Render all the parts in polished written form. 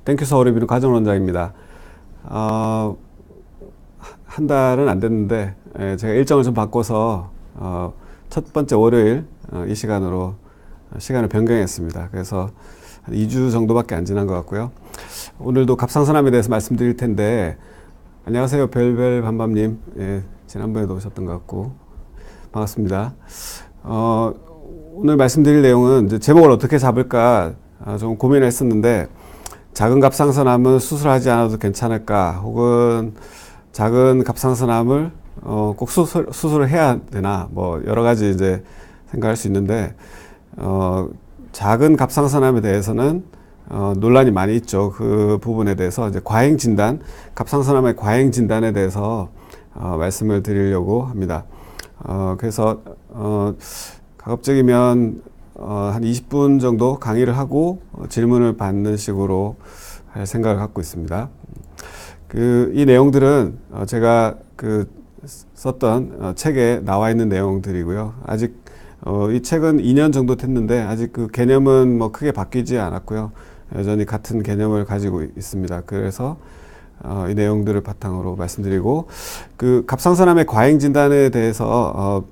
땡큐 서울의비누 가정원장입니다. 한 달은 안 됐는데 제가 일정을 좀 바꿔서 첫 번째 월요일 이 시간으로 시간을 변경했습니다. 그래서 한 2주 정도밖에 안 지난 것 같고요. 오늘도 갑상선암에 대해서 말씀드릴 텐데, 안녕하세요 별별밤밤님. 지난번에도 오셨던 것 같고 반갑습니다. 오늘 말씀드릴 내용은 이제 제목을 어떻게 잡을까 좀 고민을 했었는데, 작은 갑상선암은 수술하지 않아도 괜찮을까, 혹은 작은 갑상선암을 꼭 수술을 해야 되나, 뭐 여러 가지 이제 생각할 수 있는데, 작은 갑상선암에 대해서는 논란이 많이 있죠. 그 부분에 대해서 이제 과잉 진단, 갑상선암의 과잉 진단에 대해서 말씀을 드리려고 합니다. 그래서 가급적이면 한 20분 정도 강의를 하고 질문을 받는 식으로 할 생각을 갖고 있습니다. 이 내용들은 제가 썼던 책에 나와 있는 내용들이고요. 아직 이 책은 2년 정도 됐는데 아직 그 개념은 뭐 크게 바뀌지 않았고요. 여전히 같은 개념을 가지고 있습니다. 그래서 이 내용들을 바탕으로 말씀드리고, 갑상선암의 과잉 진단에 대해서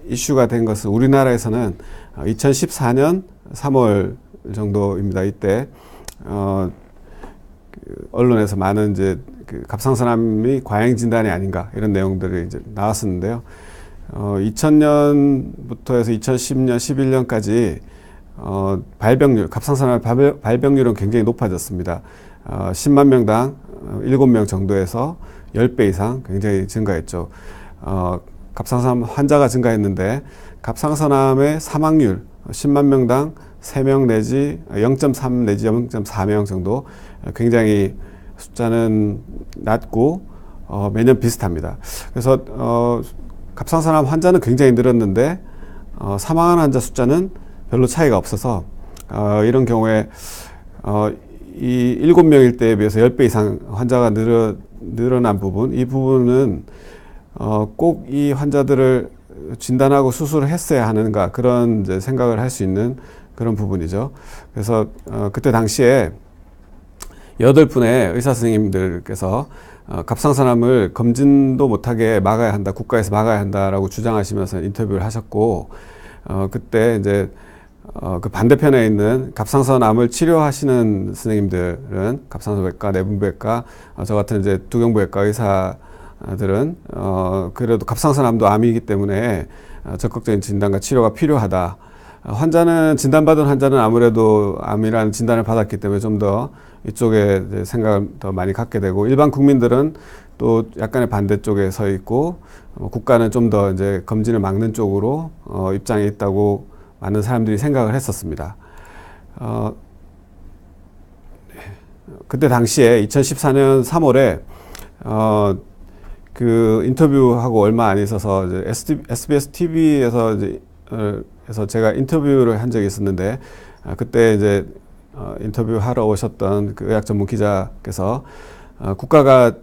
이슈가 된 것은 우리나라에서는 2014년 3월 정도입니다. 이때 언론에서 많은 이제 갑상선암이 과잉 진단이 아닌가 이런 내용들이 이제 나왔었는데요. 2000년부터 해서 2010년, 11년까지 발병률, 갑상선암 발병률은 굉장히 높아졌습니다. 10만 명당 7명 정도에서 10배 이상 굉장히 증가했죠. 갑상선암 환자가 증가했는데 갑상선암의 사망률 10만 명당 3명 내지 0.3 내지 0.4명 정도, 굉장히 숫자는 낮고 매년 비슷합니다. 그래서 갑상선암 환자는 굉장히 늘었는데 사망한 환자 숫자는 별로 차이가 없어서 이런 경우에 이 7명일 때에 비해서 10배 이상 환자가 늘어난 부분, 이 부분은 꼭 이 환자들을 진단하고 수술을 했어야 하는가, 그런 이제 생각을 할 수 있는 그런 부분이죠. 그래서 그때 당시에 8분의 의사 선생님들께서 갑상선암을 검진도 못하게 막아야 한다, 국가에서 막아야 한다라고 주장하시면서 인터뷰를 하셨고, 그때 이제 그 반대편에 있는 갑상선암을 치료하시는 선생님들은 갑상선외과, 내분비외과, 저 같은 이제 두경부외과 의사들은 그래도 갑상선암도 암이기 때문에 적극적인 진단과 치료가 필요하다. 진단받은 환자는 아무래도 암이라는 진단을 받았기 때문에 좀 더 이쪽에 생각을 더 많이 갖게 되고, 일반 국민들은 또 약간의 반대쪽에 서 있고, 국가는 좀 더 이제 검진을 막는 쪽으로 입장에 있다고 많은 사람들이 생각을 했었습니다. 그때 당시에 2014년 3월에 인터뷰하고 얼마 안 있어서 이제 SBS TV에서 그래서 제가 인터뷰를 한 적이 있었는데, 그때 이제 인터뷰하러 오셨던 그 의학 전문 기자께서 국가가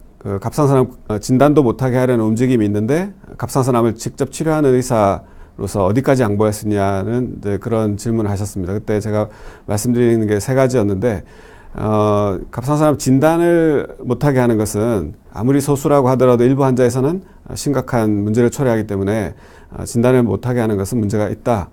갑상선암 진단도 못하게 하려는 움직임이 있는데 갑상선암을 직접 치료하는 의사로서 어디까지 양보할 수 있냐는 이제 그런 질문을 하셨습니다. 그때 제가 말씀드리는 게 3가지였는데, 갑상선암 진단을 못하게 하는 것은 아무리 소수라고 하더라도 일부 환자에서는 심각한 문제를 초래하기 때문에 진단을 못하게 하는 것은 문제가 있다.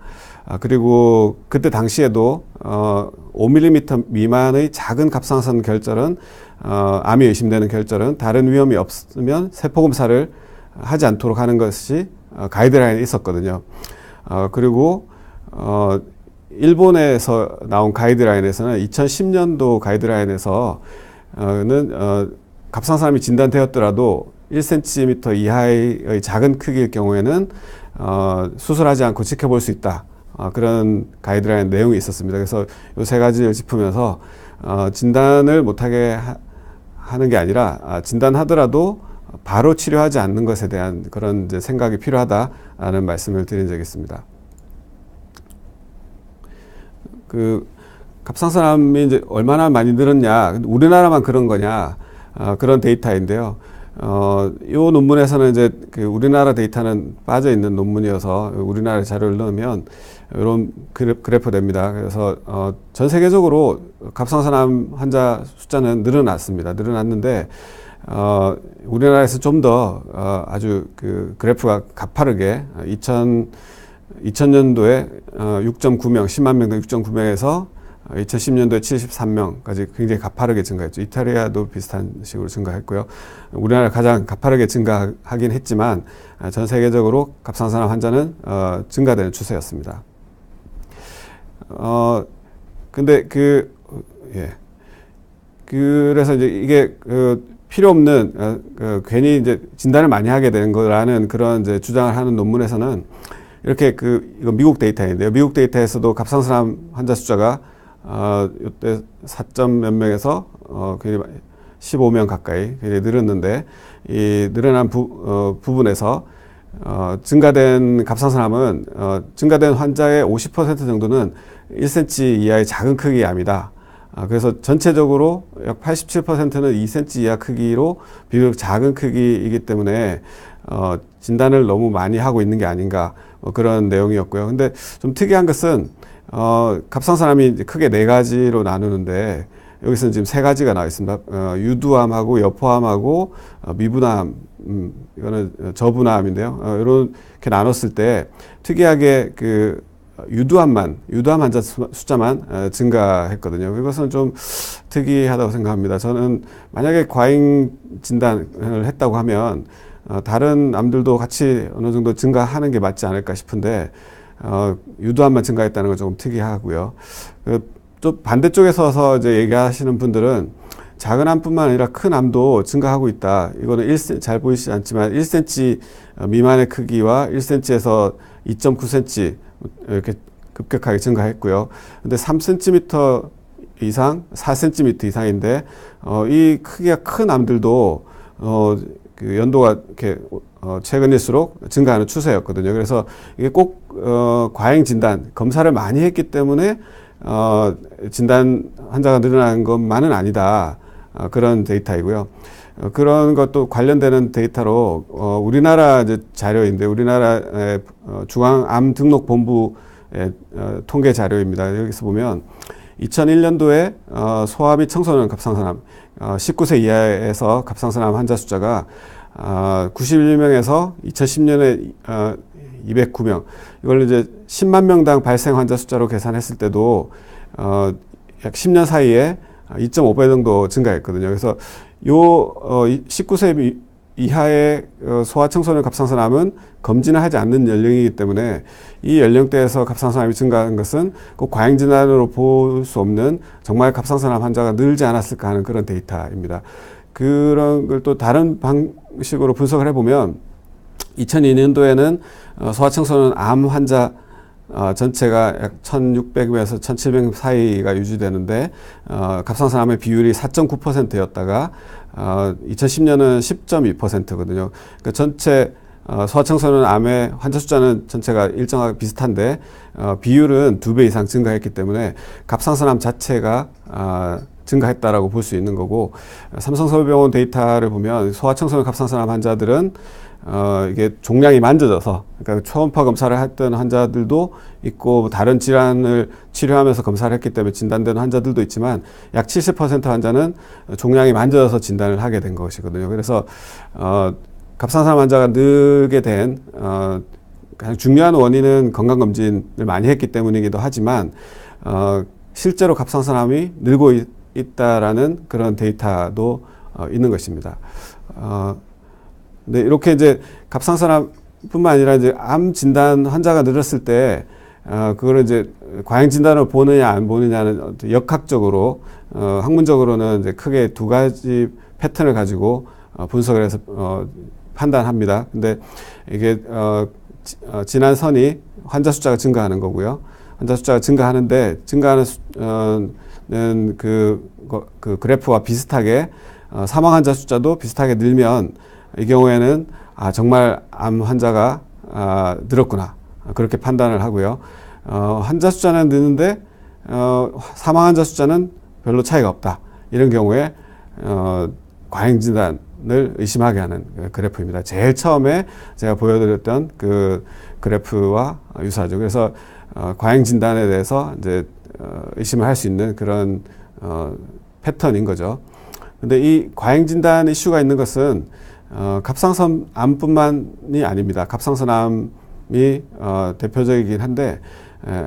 그리고 그때 당시에도 5mm 미만의 작은 갑상선 결절은 암이 의심되는 결절은 다른 위험이 없으면 세포검사를 하지 않도록 하는 것이 가이드라인에 있었거든요. 그리고 일본에서 나온 가이드라인에서는 2010년도 가이드라인에서는 갑상선암이 진단되었더라도 1cm 이하의 작은 크기일 경우에는 수술하지 않고 지켜볼 수 있다. 그런 가이드라인 내용이 있었습니다. 그래서 이 3가지를 짚으면서 진단을 못하게 하는 게 아니라 진단하더라도 바로 치료하지 않는 것에 대한 그런 이제 생각이 필요하다라는 말씀을 드린 적이 있습니다. 갑상선암이 이제 얼마나 많이 늘었냐, 우리나라만 그런 거냐, 그런 데이터인데요. 이 논문에서는 이제 그 우리나라 데이터는 빠져 있는 논문이어서 우리나라 자료를 넣으면 이런 그래프 됩니다. 그래서 전 세계적으로 갑상선암 환자 숫자는 늘어났습니다. 늘어났는데 우리나라에서 좀 더 아주 그 그래프가 가파르게 2000년도에 6.9명, 10만 명당 6.9명에서 2010년도에 73명까지 굉장히 가파르게 증가했죠. 이탈리아도 비슷한 식으로 증가했고요. 우리나라 가장 가파르게 증가하긴 했지만 전 세계적으로 갑상선암 환자는 증가되는 추세였습니다. 근데 그래서 이제 이게 필요 없는 괜히 이제 진단을 많이 하게 되는 거라는 그런 이제 주장을 하는 논문에서는 이렇게 이거 미국 데이터인데요. 미국 데이터에서도 갑상선암 환자 숫자가 이때 4점 몇 명에서 15명 가까이 늘었는데 이 늘어난 부분에서 증가된 갑상선암은 증가된 환자의 50% 정도는 1cm 이하의 작은 크기의 암이다. 그래서 전체적으로 약 87%는 2cm 이하 크기로 비교적 작은 크기이기 때문에 진단을 너무 많이 하고 있는 게 아닌가 그런 내용이었고요. 근데 좀 특이한 것은 갑상선암이 이제 크게 네 가지로 나누는데 여기서는 지금 세 가지가 나와 있습니다. 유두암하고 여포암하고 미분암, 이거는 저분암인데요. 이렇게 나눴을 때 특이하게 유두암 환자 숫자만 증가했거든요. 이것은 좀 특이하다고 생각합니다. 저는 만약에 과잉 진단을 했다고 하면 다른 암들도 같이 어느 정도 증가하는 게 맞지 않을까 싶은데 유두암만 증가했다는 건 조금 특이하고요. 또 반대쪽에 서서 이제 얘기하시는 분들은 작은 암뿐만 아니라 큰 암도 증가하고 있다. 이거는 1cm, 잘 보이지 않지만 1cm 미만의 크기와 1cm에서 2.9cm 이렇게 급격하게 증가했고요. 근데 3cm 이상, 4cm 이상인데 이 크기가 큰 암들도 연도가 이렇게 최근일수록 증가하는 추세였거든요. 그래서 이게 꼭 과잉 진단, 검사를 많이 했기 때문에 진단 환자가 늘어나는 것만은 아니다. 그런 데이터이고요. 그런 것도 관련되는 데이터로 우리나라 이제 자료인데 우리나라의 중앙암등록본부의 통계 자료입니다. 여기서 보면 2001년도에 소아 및 청소년 갑상선암 19세 이하에서 갑상선암 환자 숫자가 91명에서 2010년에 209명. 이걸 이제 10만 명당 발생 환자 숫자로 계산했을 때도 약 10년 사이에 2.5배 정도 증가했거든요. 그래서 요 19세 이하의 소아청소년 갑상선암은 검진을 하지 않는 연령이기 때문에 이 연령대에서 갑상선암이 증가한 것은 꼭 과잉 진단으로 볼 수 없는 정말 갑상선암 환자가 늘지 않았을까 하는 그런 데이터입니다. 그런 걸 또 다른 방식으로 분석을 해보면 2002년도에는 소아청소년 암 환자 전체가 약 1,600명에서 1,700명 사이가 유지되는데 갑상선암의 비율이 4.9%였다가 2010년은 10.2%거든요. 그러니까 전체 소아청소년 암의 환자 숫자는 전체가 일정하게 비슷한데 비율은 2배 이상 증가했기 때문에 갑상선암 자체가 증가했다라고 볼 수 있는 거고, 삼성서울병원 데이터를 보면 소아청소년 갑상선암 환자들은 이게 종양이 만져져서, 그러니까 초음파 검사를 했던 환자들도 있고 다른 질환을 치료하면서 검사를 했기 때문에 진단되는 환자들도 있지만 약 70% 환자는 종양이 만져져서 진단을 하게 된 것이거든요. 그래서 갑상선암 환자가 늘게 된 가장 중요한 원인은 건강검진을 많이 했기 때문이기도 하지만 실제로 갑상선암이 늘고 있다라는 그런 데이터도 있는 것입니다. 네, 이렇게 이제 갑상선암뿐만 아니라 이제 암 진단 환자가 늘었을 때 그거를 이제 과잉 진단을 보느냐 안 보느냐는 역학적으로 학문적으로는 이제 크게 두 가지 패턴을 가지고 분석을 해서 판단합니다. 근데 이게 지난 선이 환자 숫자가 증가하는 거고요. 환자 숫자가 증가하는데 증가하는 그 그래프와 비슷하게 사망 환자 숫자도 비슷하게 늘면 이 경우에는 정말 암 환자가 늘었구나 그렇게 판단을 하고요. 환자 숫자는 느는데 사망 환자 숫자는 별로 차이가 없다. 이런 경우에 과잉 진단 의심하게 하는 그래프입니다. 제일 처음에 제가 보여드렸던 그 그래프와 유사하죠. 그래서 과잉 진단에 대해서 이제 의심을 할 수 있는 그런 패턴인 거죠. 근데 이 과잉 진단 이슈가 있는 것은 갑상선암뿐만이 아닙니다. 갑상선암이 대표적이긴 한데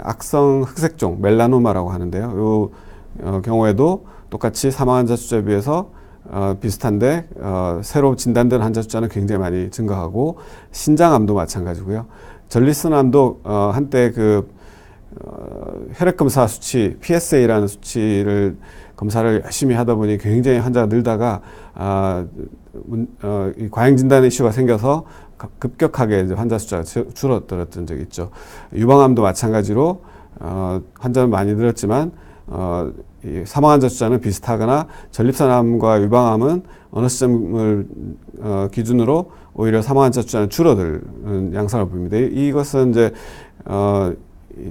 악성 흑색종 멜라노마라고 하는데요. 이 경우에도 똑같이 사망 환자 숫자에 비해서 비슷한데 새로 진단된 환자 숫자는 굉장히 많이 증가하고 신장암도 마찬가지고요. 전립선암도 한때 그 혈액 검사 수치 PSA라는 수치를 검사를 열심히 하다 보니 굉장히 환자가 늘다가 이 과잉 진단 이슈가 생겨서 급격하게 이제 환자 숫자가 줄어들었던 적이 있죠. 유방암도 마찬가지로 환자는 많이 늘었지만 이 사망 환자 숫자는 비슷하거나 전립선암과 유방암은 어느 시점을 기준으로 오히려 사망 환자 숫자는 줄어드는 양상을 보입니다. 이것은 이제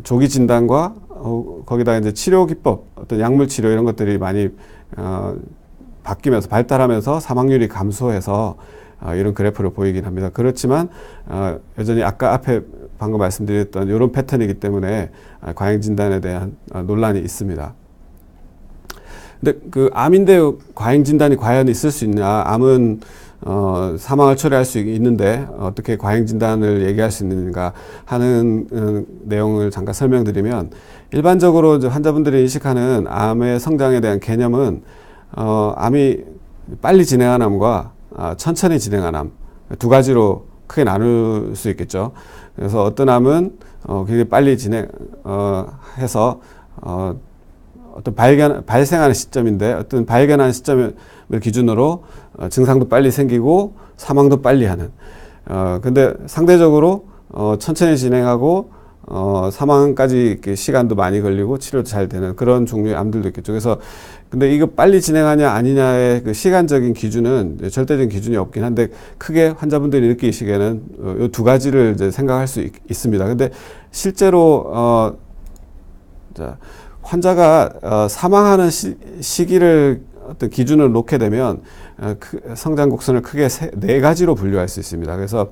조기 진단과 거기다 이제 치료 기법, 어떤 약물 치료 이런 것들이 많이 바뀌면서 발달하면서 사망률이 감소해서 이런 그래프를 보이긴 합니다. 그렇지만 여전히 아까 앞에 방금 말씀드렸던 이런 패턴이기 때문에 과잉 진단에 대한 논란이 있습니다. 근데 그 암인데 과잉 진단이 과연 있을 수 있냐? 암은 사망을 초래할 수 있는데 어떻게 과잉 진단을 얘기할 수 있는가 하는 내용을 잠깐 설명드리면, 일반적으로 이제 환자분들이 인식하는 암의 성장에 대한 개념은 암이 빨리 진행한 암과 천천히 진행한 암 두 가지로 크게 나눌 수 있겠죠. 그래서 어떤 암은 굉장히 빨리 진행해서 어떤 발생하는 시점인데 어떤 발견하는 시점을 기준으로 증상도 빨리 생기고 사망도 빨리 하는. 근데 상대적으로 천천히 진행하고 사망까지 시간도 많이 걸리고 치료도 잘 되는 그런 종류의 암들도 있겠죠. 그래서 근데 이거 빨리 진행하냐 아니냐의 그 시간적인 기준은 절대적인 기준이 없긴 한데, 크게 환자분들이 느끼시기에는 이 두 가지를 이제 생각할 수 있습니다. 근데 실제로 환자가 사망하는 시기를 어떤 기준을 놓게 되면 성장 곡선을 크게 네 가지로 분류할 수 있습니다. 그래서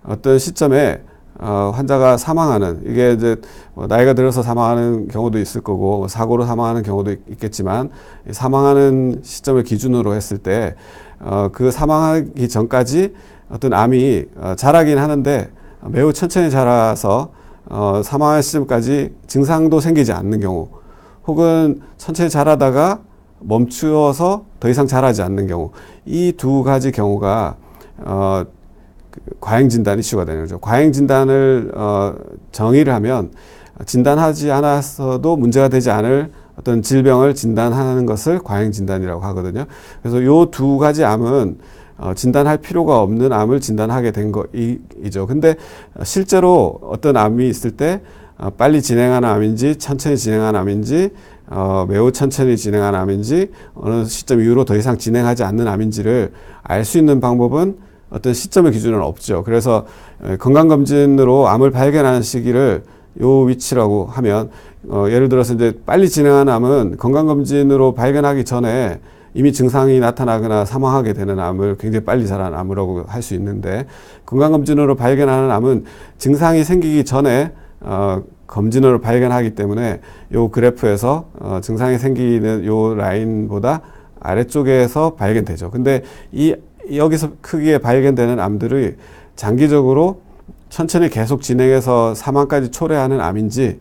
어떤 시점에 환자가 사망하는, 이게 이제 나이가 들어서 사망하는 경우도 있을 거고 사고로 사망하는 경우도 있겠지만, 사망하는 시점을 기준으로 했을 때 그 사망하기 전까지 어떤 암이 자라긴 하는데 매우 천천히 자라서 사망할 시점까지 증상도 생기지 않는 경우, 혹은 천천히 자라다가 멈추어서 더 이상 자라지 않는 경우, 이 두 가지 경우가 과잉 진단 이슈가 되는 거죠. 과잉 진단을 정의를 하면 진단하지 않았어도 문제가 되지 않을 어떤 질병을 진단하는 것을 과잉 진단이라고 하거든요. 그래서 요 두 가지 암은 진단할 필요가 없는 암을 진단하게 된 거이죠. 근데 실제로 어떤 암이 있을 때 빨리 진행하는 암인지 천천히 진행하는 암인지 매우 천천히 진행하는 암인지 어느 시점 이후로 더 이상 진행하지 않는 암인지를 알 수 있는 방법은 어떤 시점의 기준은 없죠. 그래서 건강검진으로 암을 발견하는 시기를 요 위치라고 하면, 예를 들어서 이제 빨리 진행하는 암은 건강검진으로 발견하기 전에 이미 증상이 나타나거나 사망하게 되는 암을 굉장히 빨리 자라는 암이라고 할 수 있는데, 건강검진으로 발견하는 암은 증상이 생기기 전에 검진으로 발견하기 때문에 요 그래프에서 증상이 생기는 요 라인보다 아래쪽에서 발견되죠. 근데 여기서 크기에 발견되는 암들이 장기적으로 천천히 계속 진행해서 사망까지 초래하는 암인지,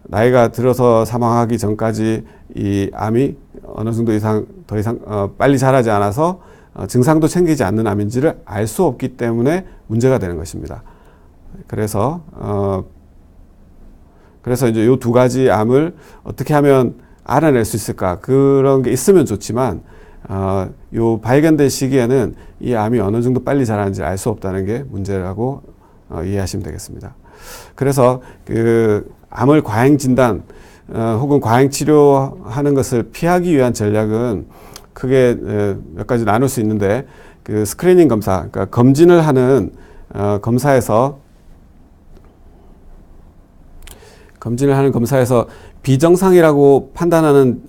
나이가 들어서 사망하기 전까지 이 암이 어느 정도 이상 더 이상 빨리 자라지 않아서 증상도 생기지 않는 암인지를 알 수 없기 때문에 문제가 되는 것입니다. 그래서 이제 요 두 가지 암을 어떻게 하면 알아낼 수 있을까, 그런 게 있으면 좋지만 요 발견된 시기에는 이 암이 어느 정도 빨리 자라는지 알 수 없다는 게 문제라고 이해하시면 되겠습니다. 그래서 그 암을 과잉 진단 혹은 과잉 치료하는 것을 피하기 위한 전략은 크게 몇 가지 나눌 수 있는데, 그 스크리닝 검사, 그러니까 검진을 하는 검사에서 비정상이라고 판단하는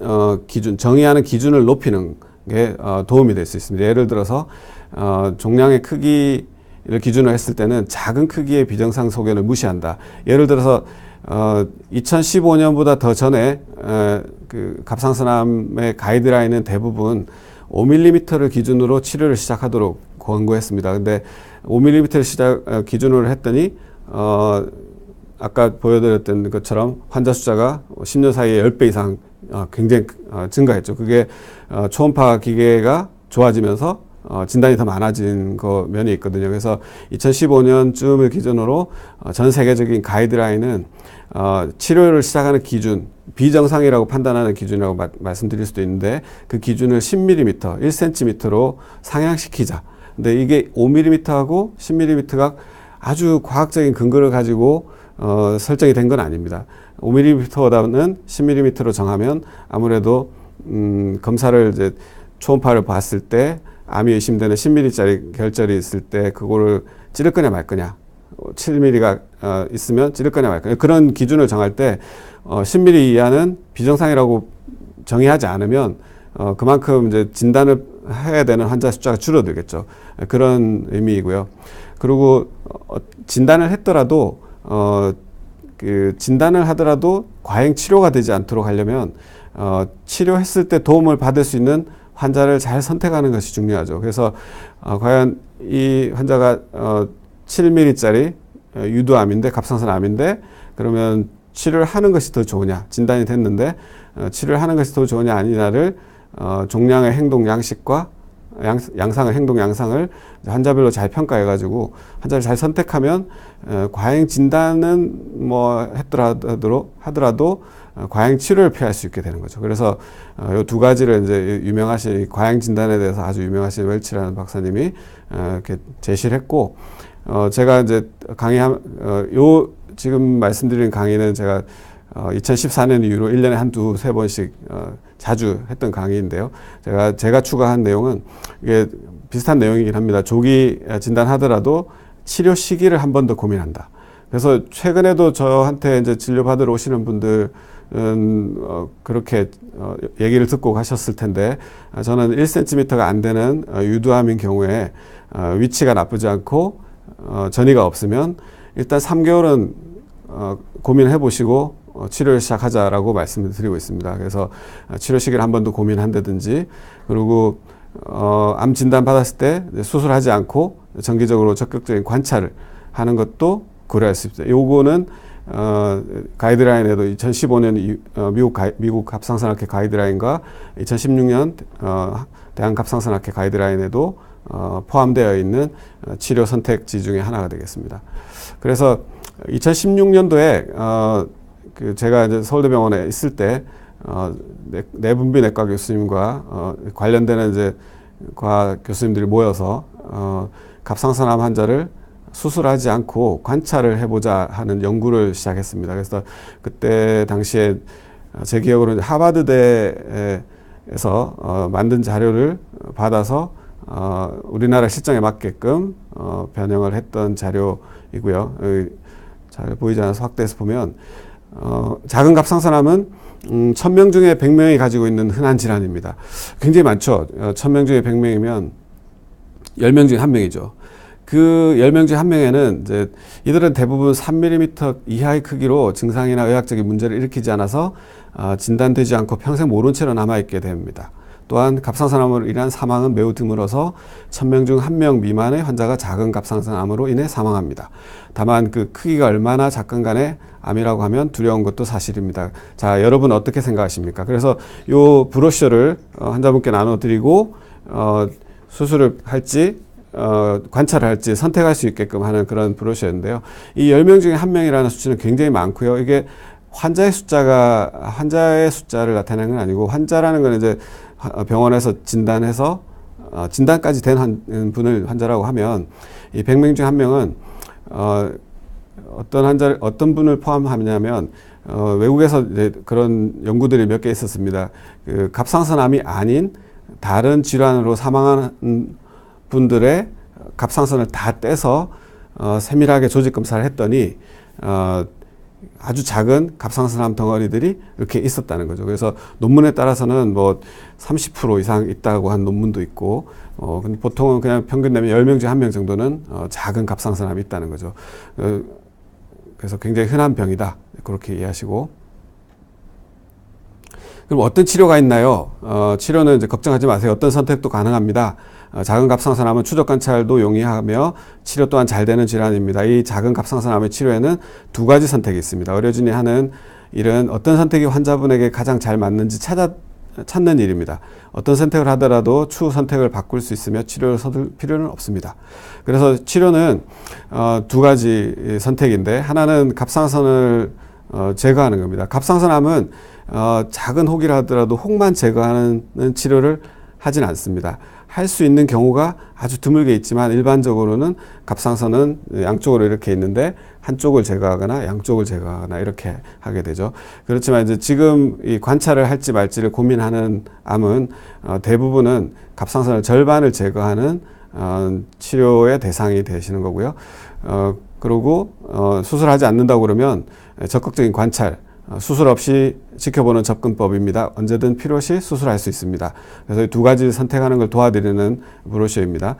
기준, 정의하는 기준을 높이는 게 도움이 될 수 있습니다. 예를 들어서 종양의 크기를 기준으로 했을 때는 작은 크기의 비정상 소견을 무시한다. 예를 들어서 2015년보다 더 전에 그 갑상선암의 가이드라인은 대부분 5mm를 기준으로 치료를 시작하도록 권고했습니다. 근데 5mm를 기준으로 했더니 아까 보여드렸던 것처럼 환자 숫자가 10년 사이에 10배 이상 굉장히 증가했죠. 그게 초음파 기계가 좋아지면서 진단이 더 많아진 면이 있거든요. 그래서 2015년쯤을 기준으로 전 세계적인 가이드라인은 치료를 시작하는 기준, 비정상이라고 판단하는 기준이라고 말씀드릴 수도 있는데 그 기준을 10mm, 1cm로 상향시키자. 근데 이게 5mm하고 10mm가 아주 과학적인 근거를 가지고 설정이 된 건 아닙니다. 5mm보다는 10mm로 정하면 아무래도 검사를 이제 초음파를 봤을 때 암이 의심되는 10mm짜리 결절이 있을 때 그거를 찌를 거냐 말 거냐, 7mm가 있으면 찌를 거냐 말 거냐, 그런 기준을 정할 때 10mm 이하는 비정상이라고 정의하지 않으면 그만큼 이제 진단을 해야 되는 환자 숫자가 줄어들겠죠. 그런 의미이고요. 그리고 진단을 했더라도 그 진단을 하더라도 과잉 치료가 되지 않도록 하려면 치료했을 때 도움을 받을 수 있는 환자를 잘 선택하는 것이 중요하죠. 그래서 과연 이 환자가 7mm짜리 유두암인데 갑상선암인데 그러면 치료를 하는 것이 더 좋으냐, 진단이 됐는데 치료를 하는 것이 더 좋으냐 아니냐를 종양의 행동 양식과 양상의 행동 양상을 환자별로 잘 평가해 가지고 환자를 잘 선택하면 과잉 진단은 뭐 하더라도 과잉 치료를 피할 수 있게 되는 거죠. 그래서 이 두 가지를 이제 유명하신 과잉 진단에 대해서 아주 유명하신 웰치라는 박사님이 이렇게 제시를 했고, 제가 이제 지금 말씀드린 강의는 제가 2014년 이후로 1년에 한두 세 번씩 자주 했던 강의인데요. 제가 추가한 내용은 이게 비슷한 내용이긴 합니다. 조기 진단하더라도 치료 시기를 한 번 더 고민한다. 그래서 최근에도 저한테 이제 진료받으러 오시는 분들은 그렇게 얘기를 듣고 가셨을 텐데, 저는 1cm가 안 되는 유두암인 경우에 위치가 나쁘지 않고 전이가 없으면 일단 3개월은 고민해 보시고 치료를 시작하자라고 말씀을 드리고 있습니다. 그래서 치료 시기를 한 번 더 고민한다든지, 그리고 암 진단 받았을 때 수술하지 않고 정기적으로 적극적인 관찰을 하는 것도 고려할 수 있습니다. 요거는 가이드라인에도 2015년 미국 갑상선학회 가이드라인과 2016년 대한 갑상선학회 가이드라인에도 포함되어 있는 치료 선택지 중에 하나가 되겠습니다. 그래서 2016년도에 제가 이제 서울대병원에 있을 때 내분비 내과 교수님과 관련되는 이제 과학 교수님들이 모여서 갑상선암 환자를 수술하지 않고 관찰을 해보자 하는 연구를 시작했습니다. 그래서 그때 당시에 제 기억으로는 하버드대에서 만든 자료를 받아서 우리나라 실정에 맞게끔 변형을 했던 자료이고요. 잘 보이지 않아서 확대해서 보면 작은 갑상선암은 1000명 중에 100명이 가지고 있는 흔한 질환입니다. 굉장히 많죠. 1000명 중에 100명이면 10명 중에 1명이죠. 그 10명 중 1명에는 이제 이들은 대부분 3mm 이하의 크기로 증상이나 의학적인 문제를 일으키지 않아서 진단되지 않고 평생 모른 채로 남아있게 됩니다. 또한 갑상선암으로 인한 사망은 매우 드물어서 1000명 중 1명 미만의 환자가 작은 갑상선암으로 인해 사망합니다. 다만 그 크기가 얼마나 작건 간에 암이라고 하면 두려운 것도 사실입니다. 자, 여러분 어떻게 생각하십니까? 그래서 요 브로셔를 환자분께 나눠드리고 수술을 할지 관찰을 할지 선택할 수 있게끔 하는 그런 브로셔인데요. 이 10명 중에 1명이라는 수치는 굉장히 많고요. 이게 환자의 숫자를 나타내는 건 아니고, 환자라는 건 이제 병원에서 진단해서 진단까지 된 분을 환자라고 하면, 이 100명 중 1명은 어떤 분을 포함하냐면 외국에서 이제 그런 연구들이 몇 개 있었습니다. 그 갑상선암이 아닌 다른 질환으로 사망하는 분들의 갑상선을 다 떼서 세밀하게 조직 검사를 했더니 아주 작은 갑상선암 덩어리들이 이렇게 있었다는 거죠. 그래서 논문에 따라서는 뭐 30% 이상 있다고 한 논문도 있고, 근데 보통은 그냥 평균 내면 10명 중 1명 정도는 작은 갑상선암이 있다는 거죠. 그래서 굉장히 흔한 병이다. 그렇게 이해하시고. 그럼 어떤 치료가 있나요? 치료는 이제 걱정하지 마세요. 어떤 선택도 가능합니다. 작은 갑상선암은 추적 관찰도 용이하며 치료 또한 잘 되는 질환입니다. 이 작은 갑상선암의 치료에는 두 가지 선택이 있습니다. 의료진이 하는 일은 어떤 선택이 환자분에게 가장 잘 맞는지 찾는 일입니다. 어떤 선택을 하더라도 추후 선택을 바꿀 수 있으며 치료를 서둘 필요는 없습니다. 그래서 치료는 두 가지 선택인데, 하나는 갑상선을 제거하는 겁니다. 갑상선암은 작은 혹이라 하더라도 혹만 제거하는 치료를 하진 않습니다. 할 수 있는 경우가 아주 드물게 있지만 일반적으로는 갑상선은 양쪽으로 이렇게 있는데 한쪽을 제거하거나 양쪽을 제거하거나 이렇게 하게 되죠. 그렇지만 이제 지금 이 관찰을 할지 말지를 고민하는 암은 대부분은 갑상선의 절반을 제거하는 치료의 대상이 되시는 거고요. 그리고 수술하지 않는다고 그러면 적극적인 관찰, 수술 없이 지켜보는 접근법입니다. 언제든 필요시 수술할 수 있습니다. 그래서 이 두 가지 선택하는 걸 도와드리는 브로셔입니다.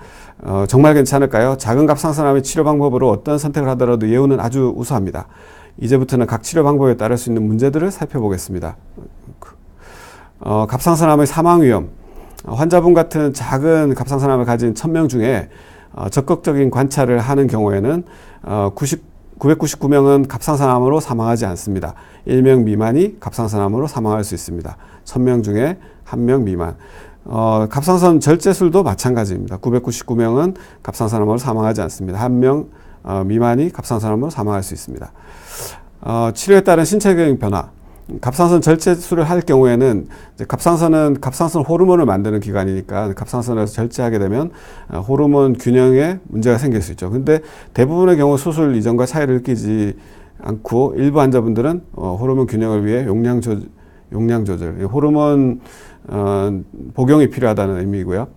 정말 괜찮을까요? 작은 갑상선암의 치료 방법으로 어떤 선택을 하더라도 예후는 아주 우수합니다. 이제부터는 각 치료 방법에 따를 수 있는 문제들을 살펴보겠습니다. 갑상선암의 사망 위험. 환자분 같은 작은 갑상선암을 가진 1000명 중에 적극적인 관찰을 하는 경우에는 999명은 갑상선암으로 사망하지 않습니다. 1명 미만이 갑상선암으로 사망할 수 있습니다. 1000명 중에 1명 미만. 갑상선 절제술도 마찬가지입니다. 999명은 갑상선암으로 사망하지 않습니다. 1명 미만이 갑상선암으로 사망할 수 있습니다. 치료에 따른 신체적인 변화. 갑상선 절제술을 할 경우에는 갑상선은 갑상선 호르몬을 만드는 기관이니까 갑상선에서 절제하게 되면 호르몬 균형에 문제가 생길 수 있죠. 근데 대부분의 경우 수술 이전과 차이를 느끼지 않고 일부 환자분들은 호르몬 균형을 위해 용량 조절, 호르몬 복용이 필요하다는 의미고요.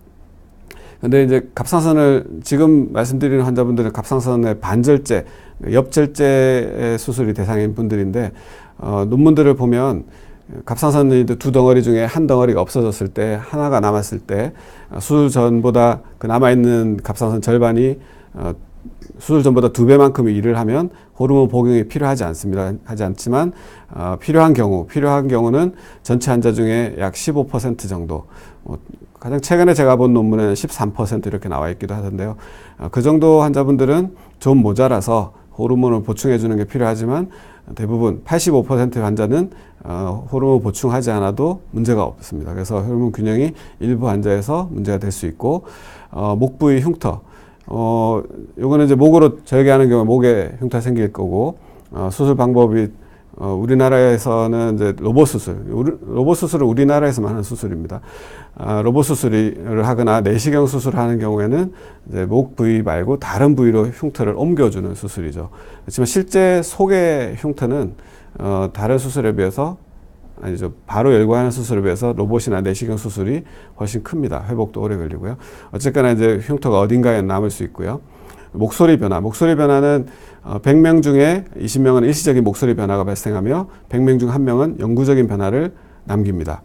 근데 이제 갑상선을 지금 말씀드리는 환자분들은 갑상선의 반절제, 옆절제 수술이 대상인 분들인데 논문들을 보면 갑상선이 두 덩어리 중에 한 덩어리가 없어졌을 때, 하나가 남았을 때 수술 전보다 그 남아있는 갑상선 절반이 수술 전보다 2배만큼의 일을 하면 호르몬 복용이 필요하지 않습니다. 하지 않지만 필요한 경우는 전체 환자 중에 약 15% 정도, 가장 최근에 제가 본 논문에는 13% 이렇게 나와 있기도 하던데요. 그 정도 환자분들은 좀 모자라서 호르몬을 보충해 주는 게 필요하지만 대부분 85% 환자는 호르몬 보충하지 않아도 문제가 없습니다. 그래서 호르몬 균형이 일부 환자에서 문제가 될 수 있고, 목 부위 흉터, 요거는 이제 목으로 절개하는 경우 목에 흉터 생길 거고, 수술 방법이 우리나라에서는 이제 로봇 수술은 우리나라에서만 하는 수술입니다. 로봇 수술을 하거나 내시경 수술을 하는 경우에는 이제 목 부위 말고 다른 부위로 흉터를 옮겨주는 수술이죠. 그렇지만 실제 속의 흉터는 다른 수술에 비해서, 아니죠, 바로 열고하는 수술에 비해서 로봇이나 내시경 수술이 훨씬 큽니다. 회복도 오래 걸리고요. 어쨌거나 이제 흉터가 어딘가에 남을 수 있고요. 목소리 변화는 100명 중에 20명은 일시적인 목소리 변화가 발생하며 100명 중 1명은 영구적인 변화를 남깁니다.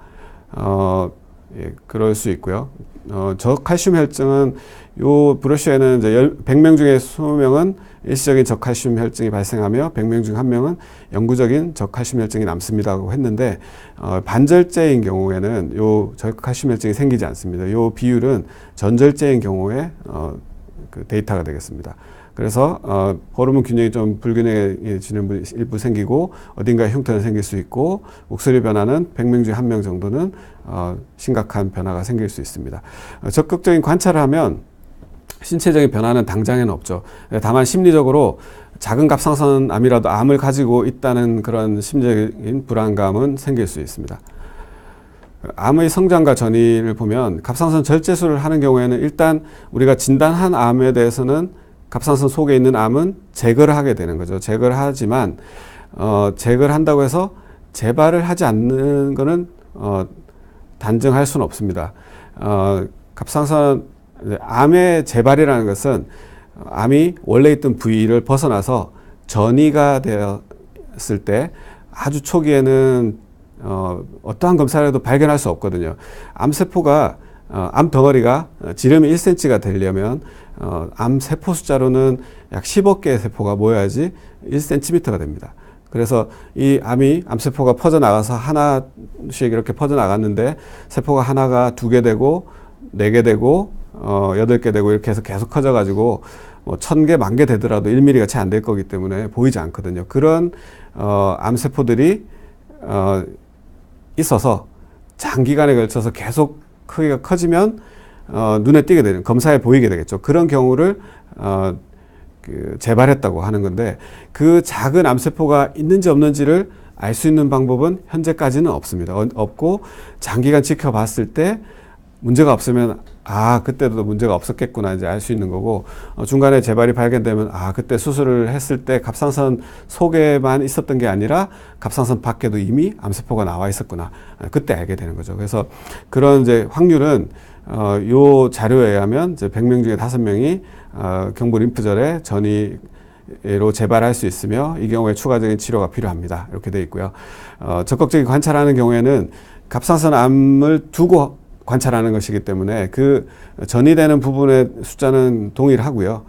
예, 그럴 수 있고요. 저칼슘 혈증은 요 브로셔에는 이제 100명 중에 20명은 일시적인 저칼슘 혈증이 발생하며 100명 중 1명은 영구적인 저칼슘 혈증이 남습니다라고 했는데, 반절제인 경우에는 요 저칼슘 혈증이 생기지 않습니다. 요 비율은 전절제인 경우에 그 데이터가 되겠습니다. 그래서 호르몬 균형이 좀 불균형해지는 분이 일부 생기고 어딘가에 흉터는 생길 수 있고, 목소리 변화는 100명 중에 1명 정도는 심각한 변화가 생길 수 있습니다. 적극적인 관찰을 하면 신체적인 변화는 당장에는 없죠. 다만 심리적으로 작은 갑상선암이라도 암을 가지고 있다는 그런 심리적인 불안감은 생길 수 있습니다. 암의 성장과 전이를 보면 갑상선 절제술을 하는 경우에는 일단 우리가 진단한 암에 대해서는 갑상선 속에 있는 암은 제거를 하게 되는 거죠. 제거를 하지만 제거를 한다고 해서 재발을 하지 않는 것은 단정할 수는 없습니다. 갑상선 암의 재발이라는 것은 암이 원래 있던 부위를 벗어나서 전이가 되어 발견했을 때 아주 초기에는 어떠한 검사를 해도 발견할 수 없거든요. 암세포가 암 덩어리가 지름이 1cm가 되려면 암세포 숫자로는 약 10억 개의 세포가 모여야지 1cm가 됩니다. 그래서 이 암세포가 퍼져나가서 하나씩 이렇게 퍼져나갔는데 세포가 하나가 2개 되고 4개 되고 8개 되고 이렇게 해서 계속 커져가지고 뭐 1000개, 10,000개 되더라도 1mm가 채 안 될 거기 때문에 보이지 않거든요. 그런 암세포들이 있어서 장기간에 걸쳐서 계속 크기가 커지면 눈에 띄게 되는, 검사에 보이게 되겠죠. 그런 경우를 재발했다고 하는 건데, 그 작은 암세포가 있는지 없는지를 알 수 있는 방법은 현재까지는 없습니다. 없고 장기간 지켜봤을 때 문제가 없으면 그때도 문제가 없었겠구나 이제 알 수 있는 거고, 중간에 재발이 발견되면 그때 수술을 했을 때 갑상선 속에만 있었던 게 아니라 갑상선 밖에도 이미 암세포가 나와 있었구나, 그때 알게 되는 거죠. 그래서 그런 이제 확률은 요 자료에 의하면 이제 100명 중에 5명이 경부 림프절에 전이로 재발할 수 있으며 이 경우에 추가적인 치료가 필요합니다. 이렇게 되어 있고요. 적극적인 관찰하는 경우에는 갑상선 암을 두고 관찰하는 것이기 때문에 그 전이되는 부분의 숫자는 동일하고요.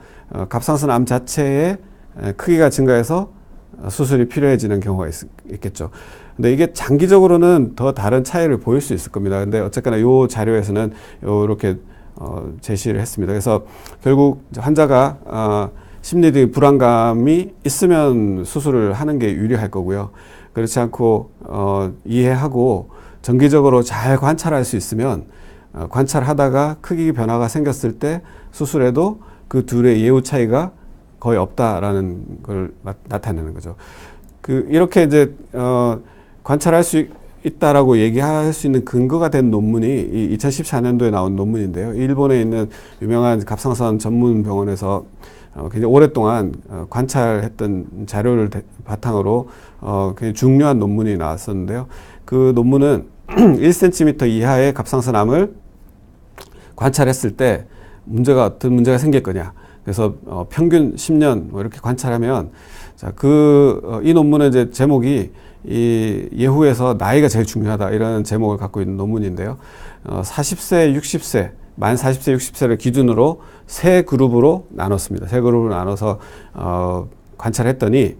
갑상선 암 자체의 크기가 증가해서 수술이 필요해지는 경우가 있겠죠. 근데 이게 장기적으로는 더 다른 차이를 보일 수 있을 겁니다. 근데 어쨌거나 이 자료에서는 이렇게 제시를 했습니다. 그래서 결국 환자가 심리적인 불안감이 있으면 수술을 하는 게 유리할 거고요. 그렇지 않고 이해하고 정기적으로 잘 관찰할 수 있으면 관찰하다가 크기 변화가 생겼을 때 수술에도 그 둘의 예후 차이가 거의 없다라는 걸 나타내는 거죠. 이렇게 이제 관찰할 수 있다라고 얘기할 수 있는 근거가 된 논문이 이 2014년도에 나온 논문인데요. 일본에 있는 유명한 갑상선 전문 병원에서 굉장히 오랫동안 관찰했던 자료를 바탕으로 굉장히 중요한 논문이 나왔었는데요. 그 논문은 1cm 이하의 갑상선암을 관찰했을 때 어떤 문제가 생길 거냐. 그래서 평균 10년 뭐 이렇게 관찰하면, 이 논문의 이제 제목이 이 예후에서 나이가 제일 중요하다, 이런 제목을 갖고 있는 논문인데요. 40세, 60세, 만 40세, 60세를 기준으로 세 그룹으로 나눴습니다. 세 그룹으로 나눠서 관찰했더니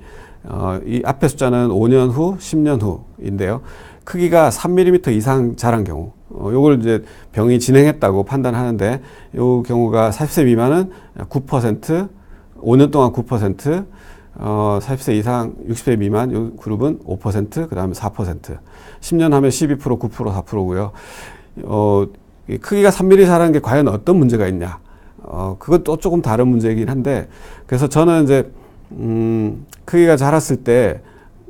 이 앞에 숫자는 5년 후, 10년 후인데요. 크기가 3mm 이상 자란 경우, 요걸 이제 병이 진행했다고 판단하는데, 요 경우가 40세 미만은 9%, 5년 동안 9%, 40세 이상 60세 미만 요 그룹은 5%, 그 다음에 4%, 10년 하면 12%, 9%, 4%고요. 크기가 3mm 자라는 게 과연 어떤 문제가 있냐? 그건 또 조금 다른 문제이긴 한데, 그래서 저는 이제 크기가 자랐을 때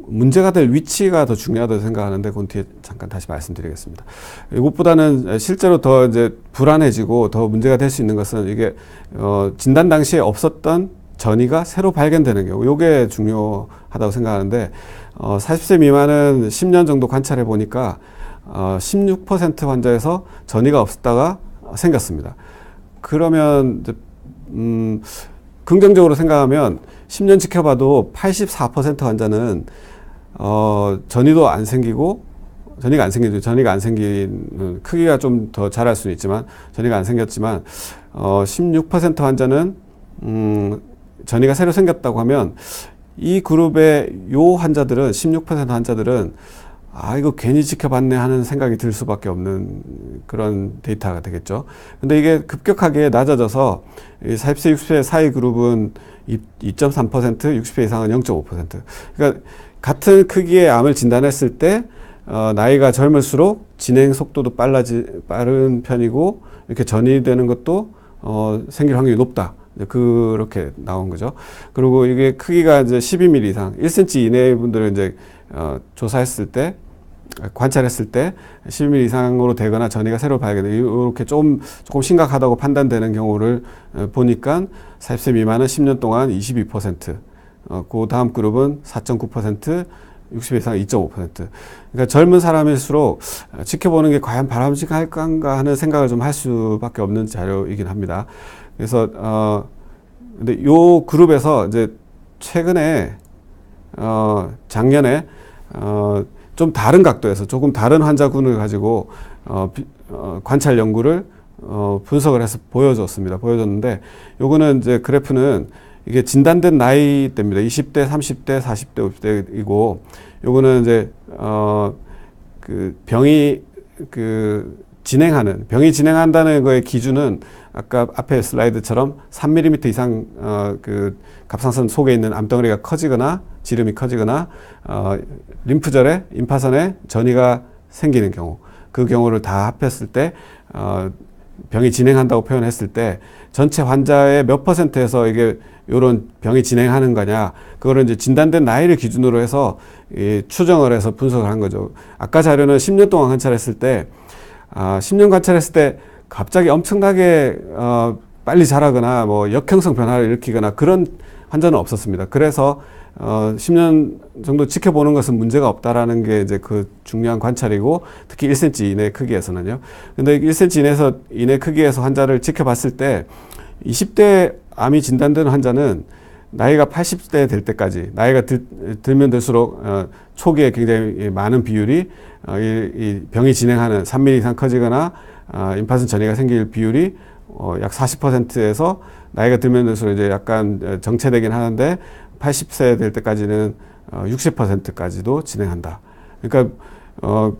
문제가 될 위치가 더 중요하다고 생각하는데, 그건 뒤에 잠깐 다시 말씀드리겠습니다. 이것보다는 실제로 더 이제 불안해지고 더 문제가 될 수 있는 것은, 이게 진단 당시에 없었던 전이가 새로 발견되는 경우, 이게 중요하다고 생각하는데, 40세 미만은 10년 정도 관찰해 보니까 16% 환자에서 전이가 없었다가 생겼습니다. 그러면 이제 긍정적으로 생각하면 10년 지켜봐도 84% 환자는 전이가 안 생기죠. 전이가 안 생긴, 크기가 좀 더 자랄 수는 있지만 전이가 안 생겼지만 16% 환자는 전이가 새로 생겼다고 하면, 이 그룹의 요 환자들은 16% 환자들은 이거 괜히 지켜봤네 하는 생각이 들 수밖에 없는 그런 데이터가 되겠죠. 근데 이게 급격하게 낮아져서 40세, 60세 사이 그룹은 2.3%, 60세 이상은 0.5%. 그러니까 같은 크기의 암을 진단했을 때 나이가 젊을수록 진행 속도도 빠른 편이고, 이렇게 전이되는 것도 생길 확률이 높다. 그렇게 나온 거죠. 그리고 이게 크기가 이제 12mm 이상, 1cm 이내의 분들을 이제 조사했을 때, 관찰했을 때 12mm 이상으로 되거나 전이가 새로 발견돼, 이렇게 조금 심각하다고 판단되는 경우를 보니까 40세 미만은 10년 동안 22%, 그 다음 그룹은 4.9%, 60세 이상 2.5%. 그러니까 젊은 사람일수록 지켜보는 게 과연 바람직할까 하는 생각을 좀 할 수밖에 없는 자료이긴 합니다. 그래서 근데 요 그룹에서 이제 최근에 작년에 좀 다른 각도에서 조금 다른 환자군을 가지고 관찰 연구를 분석을 해서 보여줬는데, 요거는 이제 그래프는 이게 진단된 나이대입니다. 20대, 30대, 40대, 50대이고, 요거는 이제 병이 진행한다는 거의 기준은 아까 앞에 슬라이드처럼 3mm 이상 갑상선 속에 있는 암덩어리가 커지거나 지름이 커지거나 림프절에 임파선에 전이가 생기는 경우, 그 경우를 다 합했을 때 병이 진행한다고 표현했을 때 전체 환자의 몇 %에서 이게 요런 병이 진행하는 거냐, 그거를 이제 진단된 나이를 기준으로 해서 추정을 해서 분석을 한 거죠. 아까 자료는 10년 동안 관찰했을 때 10년 관찰했을 때 갑자기 엄청나게 빨리 자라거나 뭐 역형성 변화를 일으키거나 그런 환자는 없었습니다. 그래서 10년 정도 지켜보는 것은 문제가 없다라는 게 이제 그 중요한 관찰이고, 특히 1cm 이내 크기에서는요. 근데 1cm 이내 크기에서 환자를 지켜봤을 때 20대 암이 진단된 환자는 나이가 80대 될 때까지, 나이가 들면 들수록 초기에 굉장히 많은 비율이 이 병이 진행하는 3mm 이상 커지거나 임파선 전이가 생길 비율이 약 40%에서 나이가 들면 들수록 이제 약간 정체되긴 하는데 80세 될 때까지는 60%까지도 진행한다. 그러니까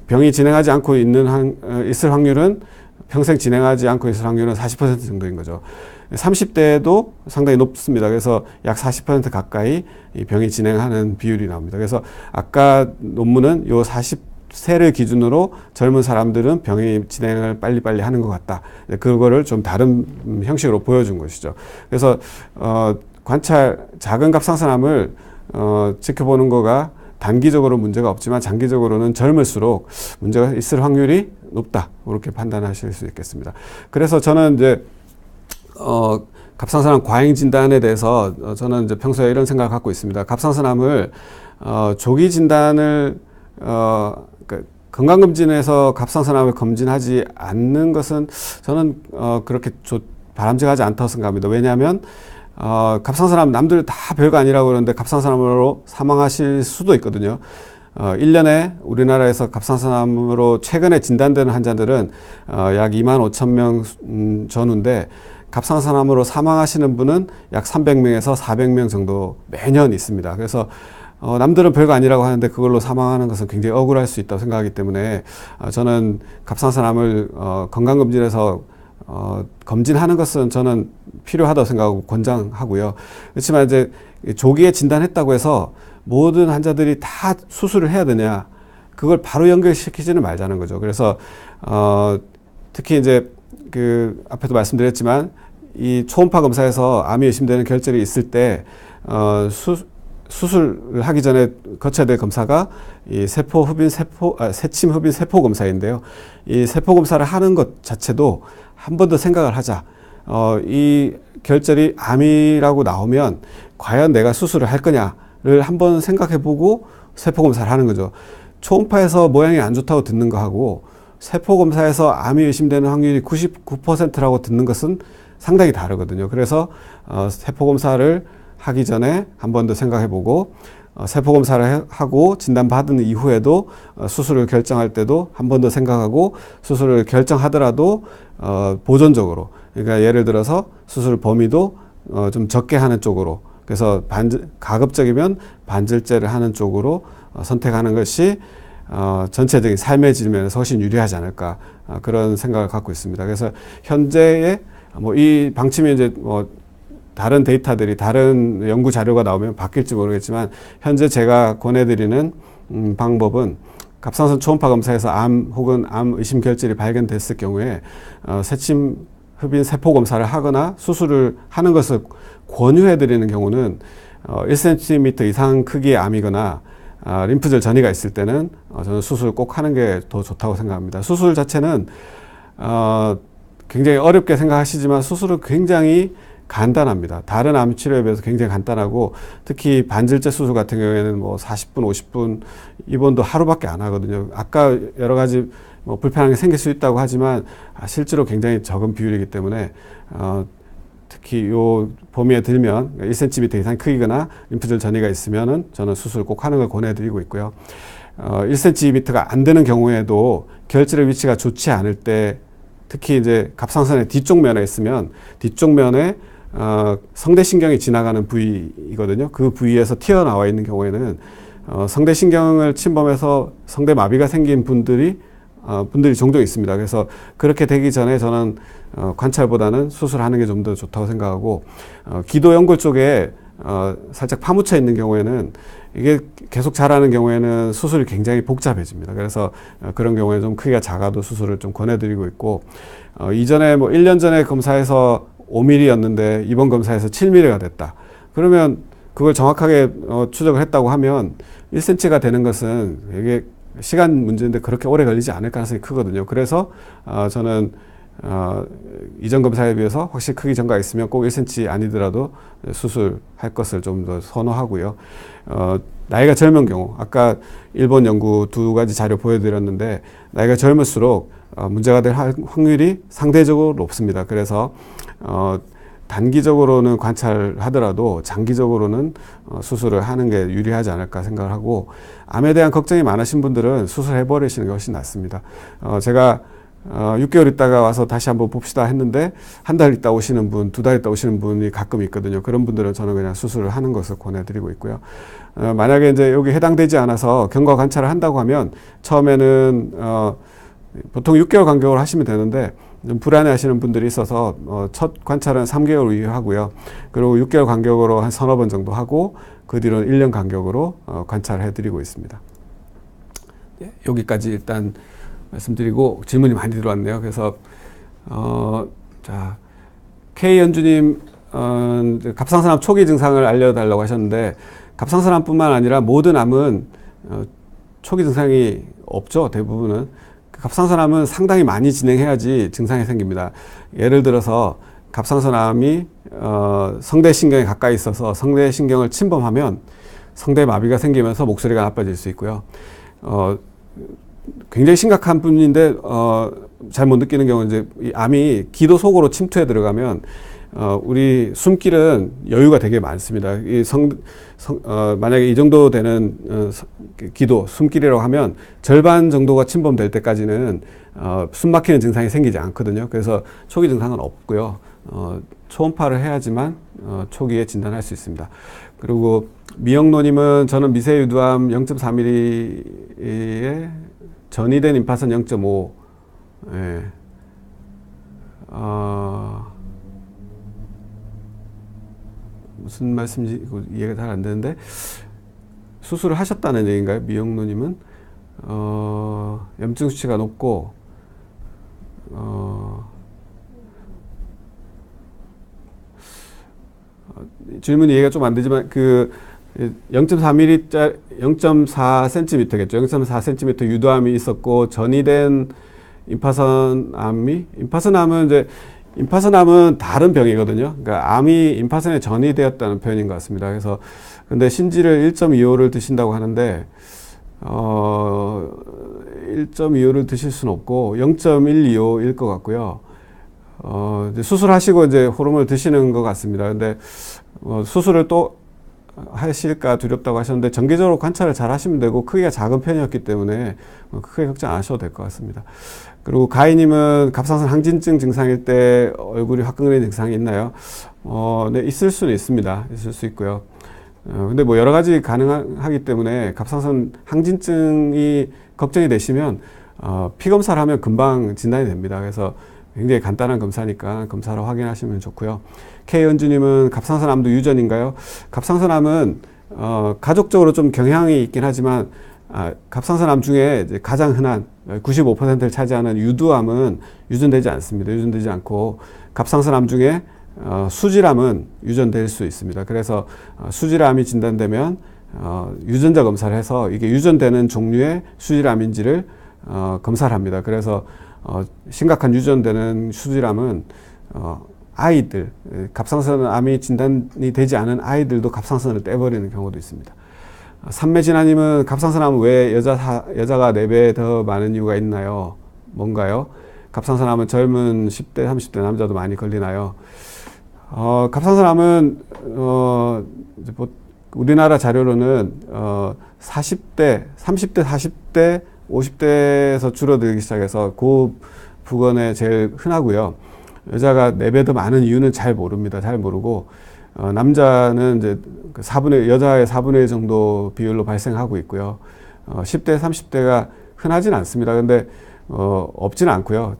병이 진행하지 않고 있을 확률은, 평생 진행하지 않고 있을 확률은 40% 정도인 거죠. 30대도 상당히 높습니다. 그래서 약 40% 가까이 이 병이 진행하는 비율이 나옵니다. 그래서 아까 논문은 요 40세를 기준으로 젊은 사람들은 병이 진행을 빨리빨리 하는 것 같다. 그거를 좀 다른 형식으로 보여준 것이죠. 그래서 작은 갑상선암을 지켜보는 거가 단기적으로 문제가 없지만 장기적으로는 젊을수록 문제가 있을 확률이 높다. 그렇게 판단하실 수 있겠습니다. 그래서 저는 이제 갑상선암 과잉 진단에 대해서 저는 이제 평소에 이런 생각을 갖고 있습니다. 갑상선암을 조기 진단을 그러니까 건강검진에서 갑상선암을 검진하지 않는 것은 저는 그렇게 바람직하지 않다고 생각합니다. 왜냐하면 갑상선암 남들 다 별거 아니라고 그러는데 갑상선암으로 사망하실 수도 있거든요. 1년에 우리나라에서 갑상선암으로 최근에 진단되는 환자들은 약 25,000명 전후인데, 갑상선암으로 사망하시는 분은 약 300명에서 400명 정도 매년 있습니다. 그래서 남들은 별거 아니라고 하는데 그걸로 사망하는 것은 굉장히 억울할 수 있다고 생각하기 때문에 저는 갑상선암을 건강검진에서 검진하는 것은 저는 필요하다고 생각하고 권장하고요. 그렇지만 이제 조기에 진단했다고 해서 모든 환자들이 다 수술을 해야 되냐, 그걸 바로 연결시키지는 말자는 거죠. 그래서 특히 이제 그 앞에도 말씀드렸지만 이 초음파 검사에서 암이 의심되는 결절이 있을 때 수술을 하기 전에 거쳐야 될 검사가 이 세침 흡인 세포 검사인데요. 이 세포 검사를 하는 것 자체도 한 번 더 생각을 하자. 이 결절이 암이라고 나오면 과연 내가 수술을 할 거냐를 한번 생각해보고 세포 검사를 하는 거죠. 초음파에서 모양이 안 좋다고 듣는 거하고 세포 검사에서 암이 의심되는 확률이 99%라고 듣는 것은 상당히 다르거든요. 그래서 세포 검사를 하기 전에 한 번 더 생각해보고, 세포 검사를 하고 진단받은 이후에도 수술을 결정할 때도 한 번 더 생각하고, 수술을 결정하더라도 보존적으로, 그러니까 예를 들어서 수술 범위도 좀 적게 하는 쪽으로, 그래서 가급적이면 반절제를 하는 쪽으로 선택하는 것이 전체적인 삶의 질면에 훨씬 유리하지 않을까, 그런 생각을 갖고 있습니다. 그래서 현재의 이 방침이 이제 다른 데이터들이, 다른 연구 자료가 나오면 바뀔지 모르겠지만, 현재 제가 권해드리는 방법은 갑상선 초음파 검사에서 암 혹은 암 의심 결절이 발견됐을 경우에 세침 흡인 세포 검사를 하거나 수술을 하는 것을 권유해드리는 경우는 1cm 이상 크기의 암이거나 림프절 전이가 있을 때는 저는 수술을 꼭 하는 게 더 좋다고 생각합니다. 수술 자체는 굉장히 어렵게 생각하시지만 수술은 굉장히 간단합니다. 다른 암 치료에 비해서 굉장히 간단하고, 특히 반절제 수술 같은 경우에는 40분, 50분, 입원도 하루밖에 안 하거든요. 아까 여러 가지 불편한 게 생길 수 있다고 하지만 실제로 굉장히 적은 비율이기 때문에 특히 요 범위에 들면 1cm 이상 크기거나 림프절 전이가 있으면은 저는 수술 꼭 하는 걸 권해드리고 있고요. 1cm가 안 되는 경우에도 결절의 위치가 좋지 않을 때, 특히 이제 갑상선의 뒤쪽 면에 있으면 뒤쪽 면에 성대신경이 지나가는 부위이거든요. 그 부위에서 튀어나와 있는 경우에는 성대신경을 침범해서 성대마비가 생긴 분들이 종종 있습니다. 그래서 그렇게 되기 전에 저는 관찰보다는 수술하는 게 좀 더 좋다고 생각하고, 기도 연골 쪽에 살짝 파묻혀 있는 경우에는 이게 계속 자라는 경우에는 수술이 굉장히 복잡해집니다. 그래서 그런 경우에 좀 크기가 작아도 수술을 좀 권해드리고 있고, 이전에 뭐 1년 전에 검사해서 5mm였는데 이번 검사에서 7mm가 됐다. 그러면 그걸 정확하게 추적을 했다고 하면 1cm가 되는 것은 이게 시간 문제인데 그렇게 오래 걸리지 않을 가능성이 크거든요. 그래서 저는 이전 검사에 비해서 확실히 크기 증가가 있으면 꼭 1cm 아니더라도 수술할 것을 좀 더 선호하고요. 나이가 젊은 경우, 아까 일본 연구 두 가지 자료 보여드렸는데, 나이가 젊을수록 문제가 될 확률이 상대적으로 높습니다. 그래서 단기적으로는 관찰하더라도 장기적으로는 수술을 하는 게 유리하지 않을까 생각을 하고, 암에 대한 걱정이 많으신 분들은 수술해버리시는 게 훨씬 낫습니다. 제가 6개월 있다가 와서 다시 한번 봅시다 했는데 한 달 있다 오시는 분, 2달 있다 오시는 분이 가끔 있거든요. 그런 분들은 저는 그냥 수술을 하는 것을 권해드리고 있고요. 만약에 이제 여기 해당되지 않아서 경과 관찰을 한다고 하면 처음에는 보통 6개월 간격으로 하시면 되는데, 좀 불안해 하시는 분들이 있어서 첫 관찰은 3개월 이후하고요. 그리고 6개월 간격으로 한 서너 번 정도 하고, 그 뒤로는 1년 간격으로 관찰을 해드리고 있습니다. 예, 여기까지 일단 말씀드리고, 질문이 많이 들어왔네요. 그래서 자, K연주님 갑상선암 초기 증상을 알려달라고 하셨는데, 갑상선암뿐만 아니라 모든 암은 초기 증상이 없죠. 대부분은. 갑상선암은 상당히 많이 진행해야지 증상이 생깁니다. 예를 들어서 갑상선암이 성대신경에 가까이 있어서 성대신경을 침범하면 성대마비가 생기면서 목소리가 나빠질 수 있고요. 굉장히 심각한 분인데 잘 못 느끼는 경우는 이제 이 암이 기도 속으로 침투해 들어가면 우리 숨길은 여유가 되게 많습니다. 만약에 이 정도 되는 기도, 숨길이라고 하면 절반 정도가 침범될 때까지는 숨 막히는 증상이 생기지 않거든요. 그래서 초기 증상은 없고요. 초음파를 해야지만 초기에 진단할 수 있습니다. 그리고 미영노님은 저는 미세유두암 0.4mm에 전이된 임파선 0.5. 예. 무슨 말씀인지 이해가 잘 안 되는데, 수술을 하셨다는 얘기인가요? 미영노님은 염증 수치가 높고 질문이 이해가 좀 안 되지만, 그 0.4mm, 0.4cm겠죠. 0.4cm 유두암이 있었고, 전이된 임파선암이, 임파선암은 다른 병이거든요. 그러니까 암이 임파선에 전이되었다는 표현인 것 같습니다. 그래서 근데 신지를 1.25를 드신다고 하는데 1.25를 드실 수는 없고 0.125일 것 같고요. 이제 수술하시고 이제 호르몬을 드시는 것 같습니다. 근데 수술을 또 하실까 두렵다고 하셨는데, 정기적으로 관찰을 잘 하시면 되고, 크기가 작은 편이었기 때문에 크게 걱정 안 하셔도 될 것 같습니다. 그리고 가희님은 갑상선 항진증 증상일 때 얼굴이 화끈거리는 증상이 있나요? 네, 있을 수는 있습니다. 있을 수 있고요. 근데 뭐 여러 가지 가능하기 때문에 갑상선 항진증이 걱정이 되시면 피 검사를 하면 금방 진단이 됩니다. 그래서 굉장히 간단한 검사니까 검사로 확인하시면 좋고요. K연주님은 갑상선암도 유전인가요? 갑상선암은 가족적으로 좀 경향이 있긴 하지만 갑상선암 중에 이제 가장 흔한 95%를 차지하는 유두암은 유전되지 않습니다. 유전되지 않고, 갑상선암 중에 수질암은 유전될 수 있습니다. 그래서 수질암이 진단되면 유전자 검사를 해서 이게 유전되는 종류의 수질암인지를 검사를 합니다. 그래서 심각한 유전되는 수질암은 아이들, 갑상선암이 진단이 되지 않은 아이들도 갑상선을 떼버리는 경우도 있습니다. 삼매진아님은 갑상선암은 왜 여자가 4배 더 많은 이유가 있나요? 뭔가요? 갑상선암은 젊은 10대, 30대 남자도 많이 걸리나요? 갑상선암은 이제 우리나라 자료로는 40대, 30대, 40대, 50대에서 줄어들기 시작해서 그 부근에 제일 흔하고요. 여자가 4배 더 많은 이유는 잘 모릅니다. 잘 모르고 남자는 이제 여자의 4분의 1 정도 비율로 발생하고 있고요. 10대, 30대가 흔하진 않습니다. 근데 없지는 않고요.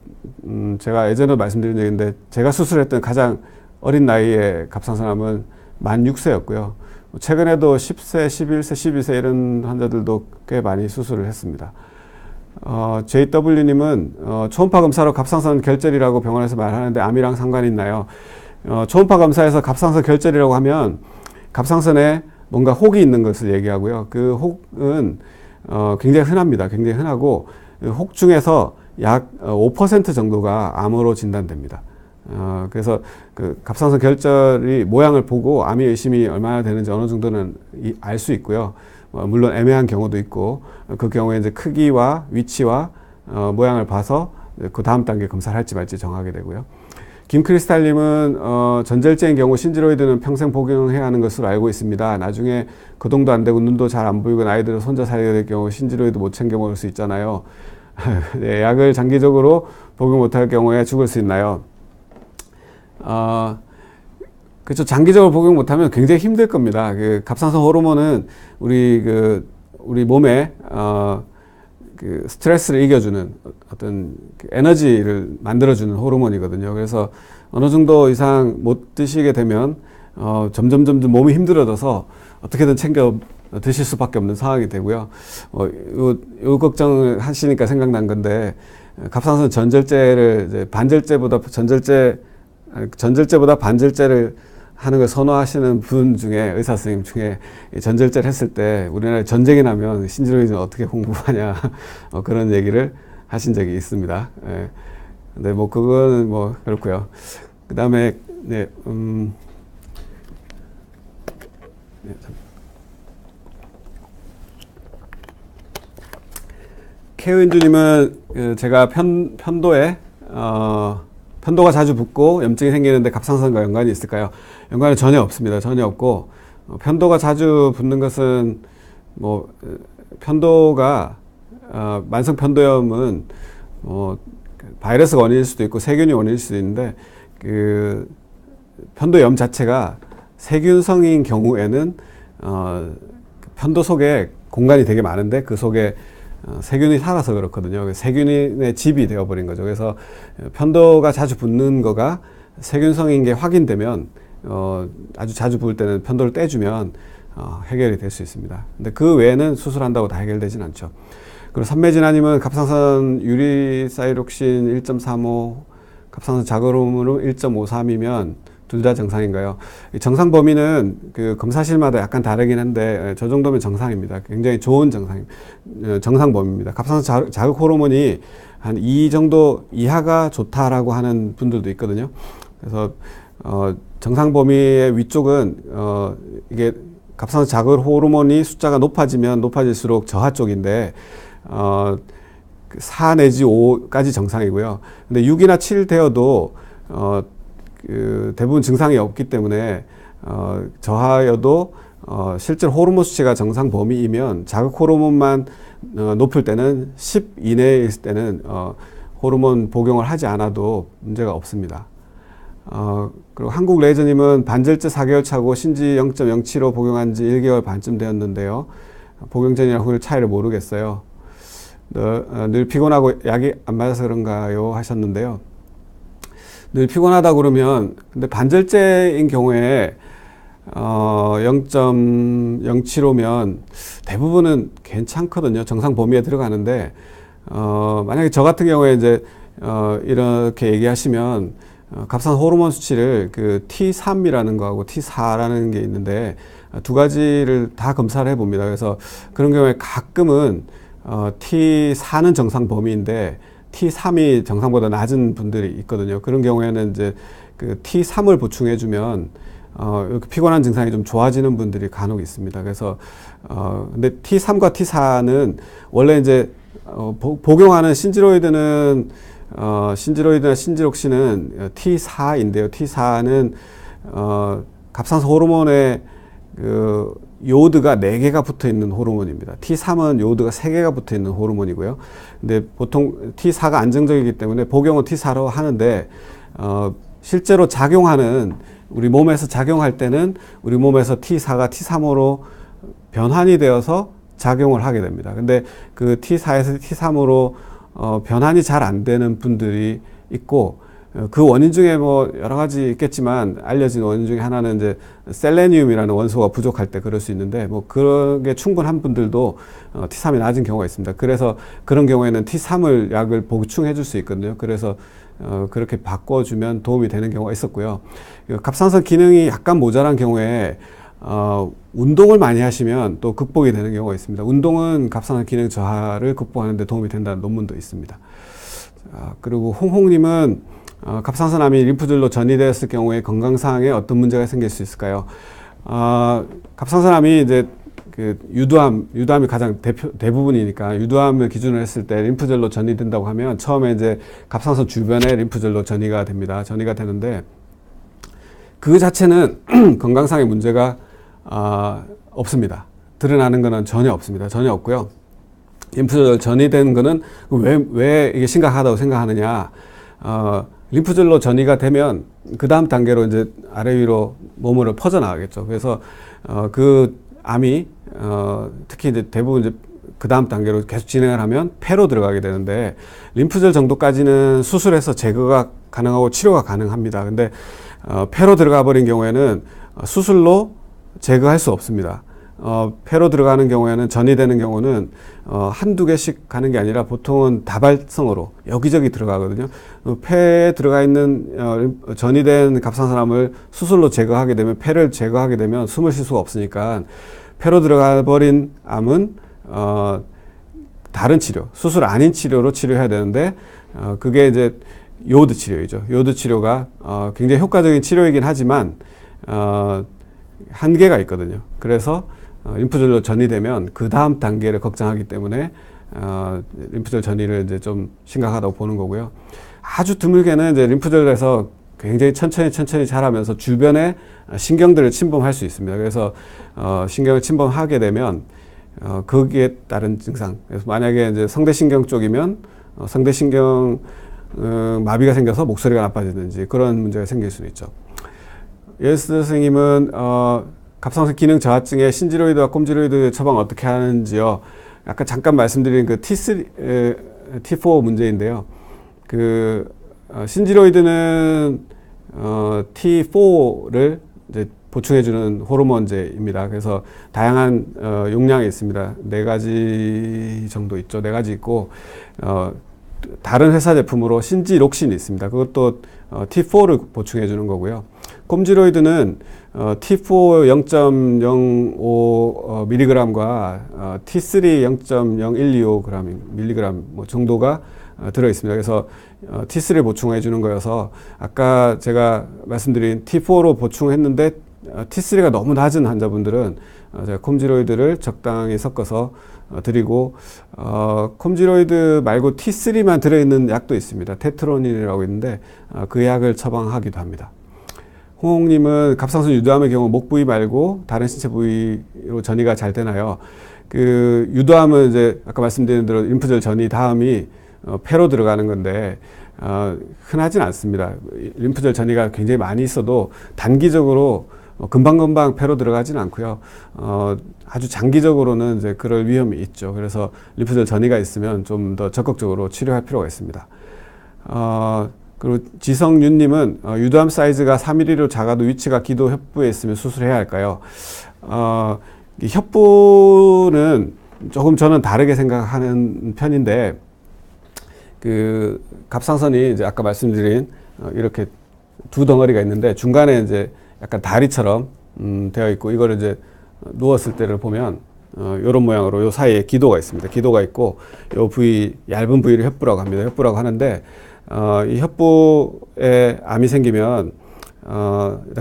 제가 예전에 말씀드린 얘기인데 제가 수술했던 가장 어린 나이의 갑상선암은 만 6세였고요. 최근에도 10세, 11세, 12세 이런 환자들도 꽤 많이 수술을 했습니다. JW님은 초음파 검사로 갑상선 결절이라고 병원에서 말하는데 암이랑 상관이 있나요? 초음파 검사에서 갑상선 결절이라고 하면 갑상선에 뭔가 혹이 있는 것을 얘기하고요. 그 혹은 굉장히 흔합니다. 굉장히 흔하고 혹 중에서 약 5% 정도가 암으로 진단됩니다. 그래서 그 갑상선 결절이 모양을 보고 암이 의심이 얼마나 되는지 어느 정도는 알 수 있고요. 물론 애매한 경우도 있고 그 경우에 이제 크기와 위치와 모양을 봐서 그 다음 단계 검사를 할지 말지 정하게 되고요. 김크리스탈님은 전절제인 경우 신지로이드는 평생 복용해야 하는 것으로 알고 있습니다. 나중에 거동도 안 되고 눈도 잘 안 보이고 나이 들어 혼자 살게 될 경우 신지로이드 못 챙겨 먹을 수 있잖아요. 네, 약을 장기적으로 복용 못할 경우에 죽을 수 있나요? 그렇죠. 장기적으로 복용 못하면 굉장히 힘들 겁니다. 그 갑상선 호르몬은 우리 몸에 그 스트레스를 이겨주는 어떤 에너지를 만들어주는 호르몬이거든요. 그래서 어느 정도 이상 못 드시게 되면 점점 몸이 힘들어져서 어떻게든 챙겨 드실 수밖에 없는 상황이 되고요. 요 걱정을 하시니까 생각난 건데 갑상선 전절제를 이제 전절제보다 반절제를 하는 걸 선호하시는 분 중에 의사 선생님 중에 전절제를 했을 때 우리나라에 전쟁이 나면 신지로이드는 어떻게 공부하냐 그런 얘기를 하신 적이 있습니다. 예. 근데 뭐 그거는 뭐 그렇고요. 그 다음에 네, 케이은주님은 제가 편도가 자주 붓고 염증이 생기는데 갑상선과 연관이 있을까요? 연관은 전혀 없습니다. 전혀 없고 편도가 자주 붓는 것은 뭐 편도가 만성 편도염은 바이러스가 원인일 수도 있고 세균이 원인일 수도 있는데 그 편도염 자체가 세균성인 경우에는 편도 속에 공간이 되게 많은데 그 속에 세균이 살아서 그렇거든요. 세균의 집이 되어버린 거죠. 그래서 편도가 자주 붓는 거가 세균성인 게 확인되면 아주 자주 부을 때는 편도를 떼주면 해결이 될 수 있습니다. 근데 그 외에는 수술한다고 다 해결되진 않죠. 그리고 선매진아님은 갑상선 유리사이록신 1.35, 갑상선 자그호르몬 1.53이면 둘 다 정상인가요? 정상 범위는 그 검사실마다 약간 다르긴 한데 저 정도면 정상입니다. 굉장히 좋은 정상 범위입니다. 갑상선 자극 호르몬이 한 2 정도 이하가 좋다라고 하는 분들도 있거든요. 그래서 정상 범위의 위쪽은 이게 갑상선 자극 호르몬이 숫자가 높아지면 높아질수록 저하 쪽인데 4 내지 5까지 정상이고요. 근데 6이나 7 되어도 대부분 증상이 없기 때문에 저하여도 실제로 호르몬 수치가 정상 범위이면 자극 호르몬만 높을 때는 10 이내에 있을 때는 호르몬 복용을 하지 않아도 문제가 없습니다. 그리고 한국 레이저님은 반절제 4개월 차고 신지 0.075 복용한 지 1개월 반쯤 되었는데요. 복용 전이랑 후일 차이를 모르겠어요. 늘 피곤하고 약이 안 맞아서 그런가요? 하셨는데요. 늘 피곤하다 그러면 근데 반절제인 경우에 0.075면 대부분은 괜찮거든요. 정상 범위에 들어가는데 만약에 저 같은 경우에 이제 이렇게 얘기하시면 갑상선 호르몬 수치를 그 T3이라는 거하고 T4라는 게 있는데 두 가지를 다 검사를 해봅니다. 그래서 그런 경우에 가끔은 T4는 정상 범위인데 T3이 정상보다 낮은 분들이 있거든요. 그런 경우에는 이제 그 T3을 보충해주면 이렇게 피곤한 증상이 좀 좋아지는 분들이 간혹 있습니다. 그래서 근데 T3과 T4는 원래 이제 복용하는 신지로이드나 신지록신은 T4인데요. T4는 갑상선 호르몬에 그 요오드가 4개가 붙어 있는 호르몬입니다. T3은 요오드가 3개가 붙어 있는 호르몬이고요. 근데 보통 T4가 안정적이기 때문에 복용은 T4로 하는데, 실제로 작용하는, 우리 몸에서 작용할 때는 우리 몸에서 T4가 T3으로 변환이 되어서 작용을 하게 됩니다. 근데 그 T4에서 T3으로 변환이 잘 안 되는 분들이 있고, 그 원인 중에 뭐 여러 가지 있겠지만 알려진 원인 중에 하나는 이제 셀레니움이라는 원소가 부족할 때 그럴 수 있는데, 뭐 그런 게 충분한 분들도 T3이 낮은 경우가 있습니다. 그래서 그런 경우에는 T3을 약을 보충해 줄 수 있거든요. 그래서 그렇게 바꿔주면 도움이 되는 경우가 있었고요. 갑상선 기능이 약간 모자란 경우에 운동을 많이 하시면 또 극복이 되는 경우가 있습니다. 운동은 갑상선 기능 저하를 극복하는 데 도움이 된다는 논문도 있습니다. 그리고 홍홍님은 갑상선암이 림프절로 전이되었을 경우에 건강상에 어떤 문제가 생길 수 있을까요? 갑상선암이 이제 그 유두암이 가장 대부분이니까 유두암을 기준으로 했을 때 림프절로 전이된다고 하면 처음에 이제 갑상선 주변에 림프절로 전이가 됩니다. 전이가 되는데 그 자체는 건강상의 문제가 없습니다. 드러나는 거는 전혀 없습니다. 전혀 없고요. 림프절 전이된 거는 왜 이게 심각하다고 생각하느냐? 림프절로 전이가 되면 그 다음 단계로 이제 아래 위로 몸으로 퍼져나가겠죠. 그래서 그 암이 특히 이제 대부분 이제 그 다음 단계로 계속 진행을 하면 폐로 들어가게 되는데, 림프절 정도까지는 수술해서 제거가 가능하고 치료가 가능합니다. 근데 폐로 들어가 버린 경우에는 수술로 제거할 수 없습니다. 폐로 들어가는 경우에는, 전이되는 경우는 한두 개씩 가는 게 아니라 보통은 다발성으로 여기저기 들어가거든요. 폐에 들어가 있는 전이된 갑상선암을 수술로 제거하게 되면, 폐를 제거하게 되면 숨을 쉴 수가 없으니까 폐로 들어가 버린 암은 다른 치료, 수술 아닌 치료로 치료해야 되는데, 그게 이제 요오드 치료이죠. 요오드 치료가 굉장히 효과적인 치료이긴 하지만 한계가 있거든요. 그래서 림프절로 전이되면 그 다음 단계를 걱정하기 때문에 림프절 전이를 이제 좀 심각하다고 보는 거고요. 아주 드물게는 이제 림프절에서 굉장히 천천히 자라면서 주변에 신경들을 침범할 수 있습니다. 그래서 신경을 침범하게 되면 거기에 따른 증상. 그래서 만약에 이제 성대신경 쪽이면 성대신경 마비가 생겨서 목소리가 나빠지든지 그런 문제가 생길 수 있죠. 예스 선생님은 갑상선 기능 저하증에 신지로이드와 콤지로이드 처방 어떻게 하는지요? 아까 잠깐 말씀드린 그 T4 문제인데요. 그 신지로이드는 T4를 이제 보충해주는 호르몬제입니다. 그래서 다양한 용량이 있습니다. 4가지 정도 있죠. 4가지 있고 다른 회사 제품으로 신지록신이 있습니다. 그것도 T4를 보충해주는 거고요. 콤지로이드는 T4 0.05mg과 T3 0.0125mg 뭐 정도가 들어 있습니다. 그래서 T3를 보충해 주는 거여서 아까 제가 말씀드린 T4로 보충했는데 T3가 너무 낮은 환자분들은 제가 콤지로이드를 적당히 섞어서 드리고, 콤지로이드 말고 T3만 들어있는 약도 있습니다. 테트로닌이라고 있는데 그 약을 처방하기도 합니다. 홍홍님은 갑상선 유두암의 경우 목 부위 말고 다른 신체 부위로 전이가 잘 되나요? 그 유두암은 이제 아까 말씀드린 대로 림프절 전이 다음이 폐로 들어가는 건데 흔하진 않습니다. 림프절 전이가 굉장히 많이 있어도 단기적으로 금방금방 폐로 들어가진 않고요. 아주 장기적으로는 이제 그럴 위험이 있죠. 그래서 림프절 전이가 있으면 좀 더 적극적으로 치료할 필요가 있습니다. 그리고 지성윤님은 유두암 사이즈가 4mm로 작아도 위치가 기도 협부에 있으면 수술해야 할까요? 협부는 조금 저는 다르게 생각하는 편인데, 그 갑상선이 이제 아까 말씀드린 이렇게 두 덩어리가 있는데 중간에 이제 약간 다리처럼 되어 있고, 이거를 이제 누웠을 때를 보면 이런 모양으로 요 사이에 기도가 있습니다. 기도가 있고 요 부위, 얇은 부위를 협부라고 합니다. 협부라고 하는데 이 협부에 암이 생기면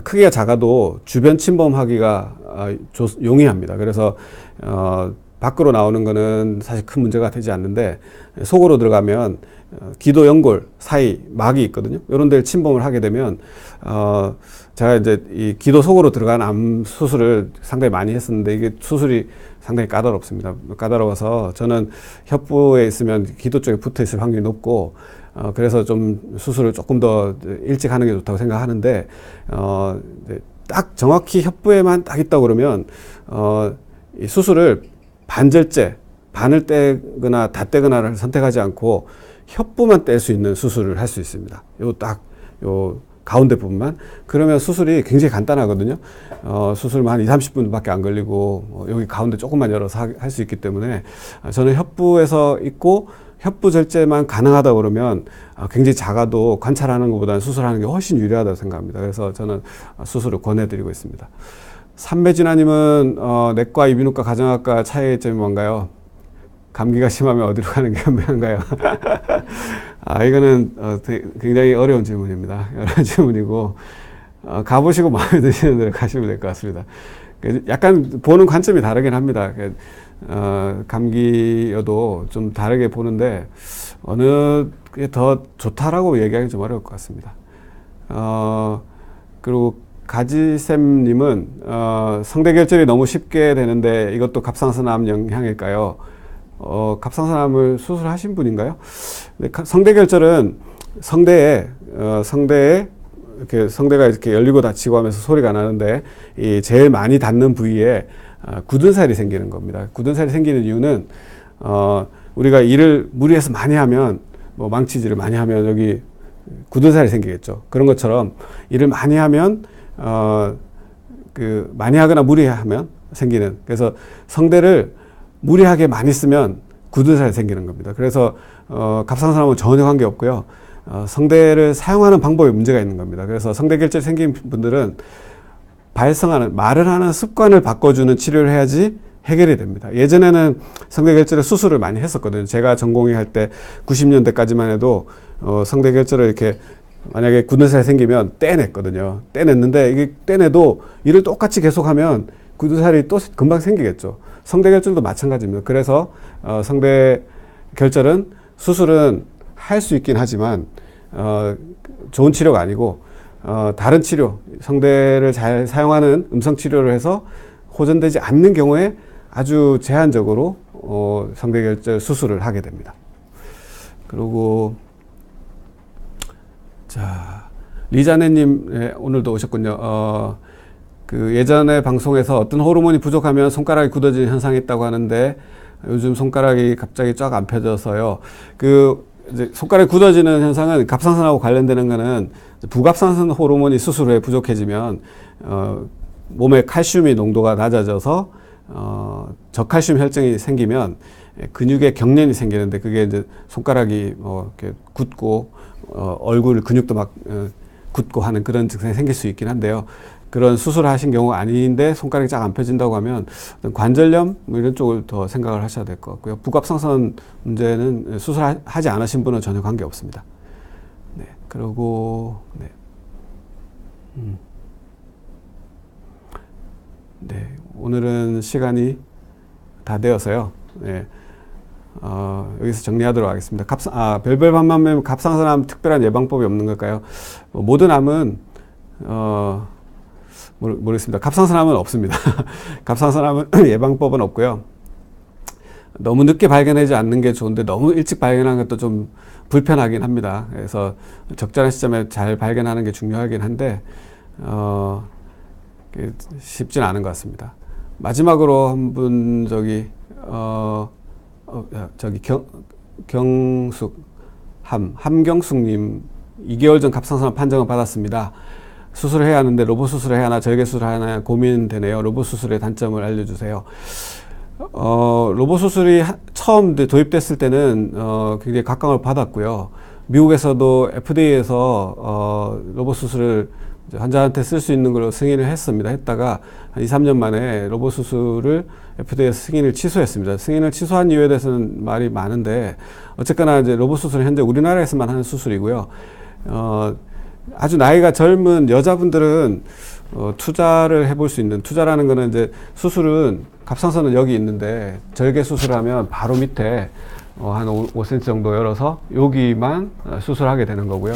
크기가 작아도 주변 침범하기가 용이합니다. 그래서 밖으로 나오는 거는 사실 큰 문제가 되지 않는데 속으로 들어가면 기도 연골 사이 막이 있거든요. 이런 데를 침범을 하게 되면 제가 이제 이 기도 속으로 들어간 암 수술을 상당히 많이 했었는데 이게 수술이 상당히 까다롭습니다. 까다로워서 저는 협부에 있으면 기도 쪽에 붙어 있을 확률이 높고 그래서 좀 수술을 조금 더 일찍 하는 게 좋다고 생각하는데 딱 정확히 협부에만 딱 있다고 그러면 이 수술을 반절제, 반을 떼거나 다 떼거나를 선택하지 않고 협부만 뗄 수 있는 수술을 할 수 있습니다. 요 가운데 부분만. 그러면 수술이 굉장히 간단하거든요. 수술만 한 2, 30분밖에 안 걸리고 여기 가운데 조금만 열어서 할 수 있기 때문에 저는 협부에서 있고 협부 절제만 가능하다 그러면 굉장히 작아도 관찰하는 것보다는 수술하는 게 훨씬 유리하다고 생각합니다. 그래서 저는 수술을 권해드리고 있습니다. 삼매진아님은 내과, 이비인후과, 가정학과 차이점이 뭔가요? 감기가 심하면 어디로 가는 게 현명한가요? 이거는 굉장히 어려운 질문입니다. 어려운 질문이고 가보시고 마음에 드시는 데로 가시면 될 것 같습니다. 약간 보는 관점이 다르긴 합니다. 감기여도 좀 다르게 보는데 어느 게 더 좋다라고 얘기하기 좀 어려울 것 같습니다. 그리고 가지쌤님은 성대결절이 너무 쉽게 되는데 이것도 갑상선암 영향일까요? 갑상선암을 수술하신 분인가요? 성대결절은 성대에 이렇게 성대가 이렇게 열리고 닫히고 하면서 소리가 나는데 이 제일 많이 닿는 부위에 굳은 살이 생기는 겁니다. 굳은 살이 생기는 이유는 우리가 일을 무리해서 많이 하면 뭐 망치질을 많이 하면 여기 굳은 살이 생기겠죠. 그런 것처럼 일을 많이 하면 많이 하거나 무리하면 생기는, 그래서 성대를 무리하게 많이 쓰면 굳은 살이 생기는 겁니다. 그래서 갑상선암은 전혀 관계없고요. 성대를 사용하는 방법에 문제가 있는 겁니다. 그래서 성대결절이 생긴 분들은 말을 하는 습관을 바꿔주는 치료를 해야지 해결이 됩니다. 예전에는 성대결절에 수술을 많이 했었거든요. 제가 전공의 할 때 90년대까지만 해도 성대결절을 이렇게 만약에 굳은 살이 생기면 떼냈거든요. 떼냈는데 이게 떼내도 일을 똑같이 계속하면 굳은 살이 또 금방 생기겠죠. 성대결절도 마찬가지입니다. 그래서 성대결절은 수술은 할 수 있긴 하지만 좋은 치료가 아니고 다른 치료, 성대를 잘 사용하는 음성 치료를 해서 호전되지 않는 경우에 아주 제한적으로 성대결절 수술을 하게 됩니다. 그리고 자, 리자네님 오늘도 오셨군요. 예전에 방송에서 어떤 호르몬이 부족하면 손가락이 굳어지는 현상이 있다고 하는데 요즘 손가락이 갑자기 쫙 안 펴져서요. 이제 손가락이 굳어지는 현상은 갑상선하고 관련되는 거는 부갑상선 호르몬이 수술 후에 부족해지면 몸에 칼슘이 농도가 낮아져서 저칼슘 혈증이 생기면 근육에 경련이 생기는데 그게 이제 손가락이 이렇게 굳고 얼굴 근육도 막 굳고 하는 그런 증상이 생길 수 있긴 한데요. 그런 수술을 하신 경우가 아닌데 손가락이 쫙 안 펴진다고 하면 관절염 이런 쪽을 더 생각을 하셔야 될 것 같고요. 부갑상선 문제는 수술하지 않으신 분은 전혀 관계 없습니다. 네, 그리고 네. 네, 오늘은 시간이 다 되어서요. 네, 여기서 정리하도록 하겠습니다. 별별반만면 갑상선암 특별한 예방법이 없는 걸까요? 모든 암은 모르겠습니다. 갑상선암은 없습니다. 갑상선암은 예방법은 없고요. 너무 늦게 발견하지 않는 게 좋은데 너무 일찍 발견하는 것도 좀 불편하긴 합니다. 그래서 적절한 시점에 잘 발견하는 게 중요하긴 한데 쉽진 않은 것 같습니다. 마지막으로 한 분 함경숙님 2개월 전 갑상선암 판정을 받았습니다. 수술을 해야 하는데 로봇 수술을 해야 하나 절개 수술을 해야 하나 고민되네요. 로봇 수술의 단점을 알려주세요. 로봇 수술이 처음 도입됐을 때는 굉장히 각광을 받았고요. 미국에서도 FDA에서 로봇 수술을 환자한테 쓸 수 있는 걸로 승인을 했다가 한 2, 3년 만에 로봇 수술을 FDA에서 승인을 취소했습니다. 승인을 취소한 이유에 대해서는 말이 많은데 어쨌거나 이제 로봇 수술은 현재 우리나라에서만 하는 수술이고요. 아주 나이가 젊은 여자분들은 투자를 해볼 수 있는, 투자라는 거는 이제 수술은 갑상선은 여기 있는데 절개 수술을 하면 바로 밑에 한 5cm 정도 열어서 여기만 수술하게 되는 거고요.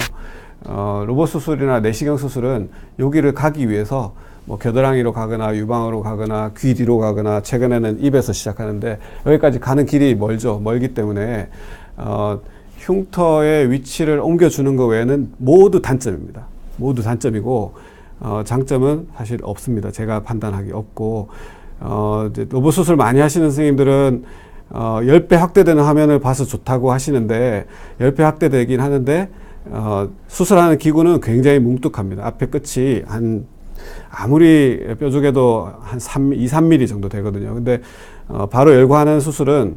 로봇 수술이나 내시경 수술은 여기를 가기 위해서 뭐 겨드랑이로 가거나 유방으로 가거나 귀 뒤로 가거나 최근에는 입에서 시작하는데 여기까지 가는 길이 멀기 때문에 흉터의 위치를 옮겨주는 것 외에는 모두 단점입니다. 모두 단점이고 장점은 사실 없습니다. 제가 판단하기 없고 이제 로봇 수술 많이 하시는 선생님들은 10배 확대되는 화면을 봐서 좋다고 하시는데 10배 확대되긴 하는데 수술하는 기구는 굉장히 뭉툭합니다. 앞에 끝이 아무리 뾰족해도 한 2, 3mm 정도 되거든요. 근데 바로 열고 하는 수술은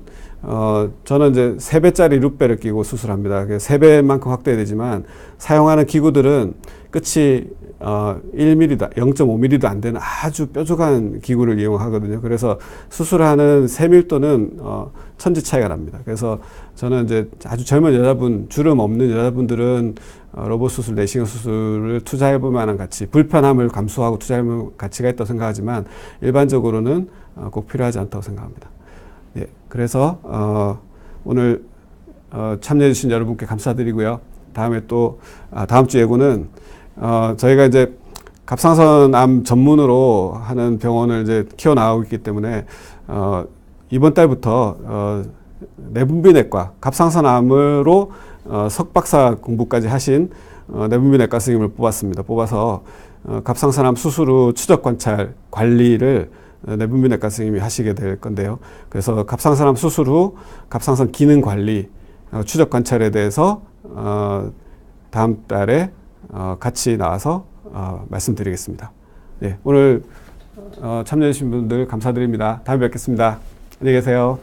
저는 이제 3배짜리 룻배를 끼고 수술합니다. 3배만큼 확대되지만 사용하는 기구들은 끝이 1mm도 0.5mm도 안 되는 아주 뾰족한 기구를 이용하거든요. 그래서 수술하는 세밀도는 천지 차이가 납니다. 그래서 저는 이제 아주 젊은 여자분, 주름 없는 여자분들은 로봇 수술, 내시경 수술을 투자해볼 만한 가치, 불편함을 감수하고 투자해볼 가치가 있다고 생각하지만 일반적으로는 꼭 필요하지 않다고 생각합니다. 예, 그래서 오늘 참여해주신 여러분께 감사드리고요. 다음에 또 다음 주 예고는 저희가 이제 갑상선암 전문으로 하는 병원을 이제 키워나가고 있기 때문에 이번 달부터 내분비내과 갑상선암으로 석박사 공부까지 하신 내분비내과 선생님을 뽑아서 갑상선암 수술 후 추적 관찰 관리를 내분비내과 선생님이 하시게 될 건데요. 그래서 갑상선암 수술 후 갑상선 기능 관리 추적 관찰에 대해서 다음 달에 같이 나와서 말씀드리겠습니다. 네, 오늘 참여해주신 분들 감사드립니다. 다음에 뵙겠습니다. 안녕히 계세요.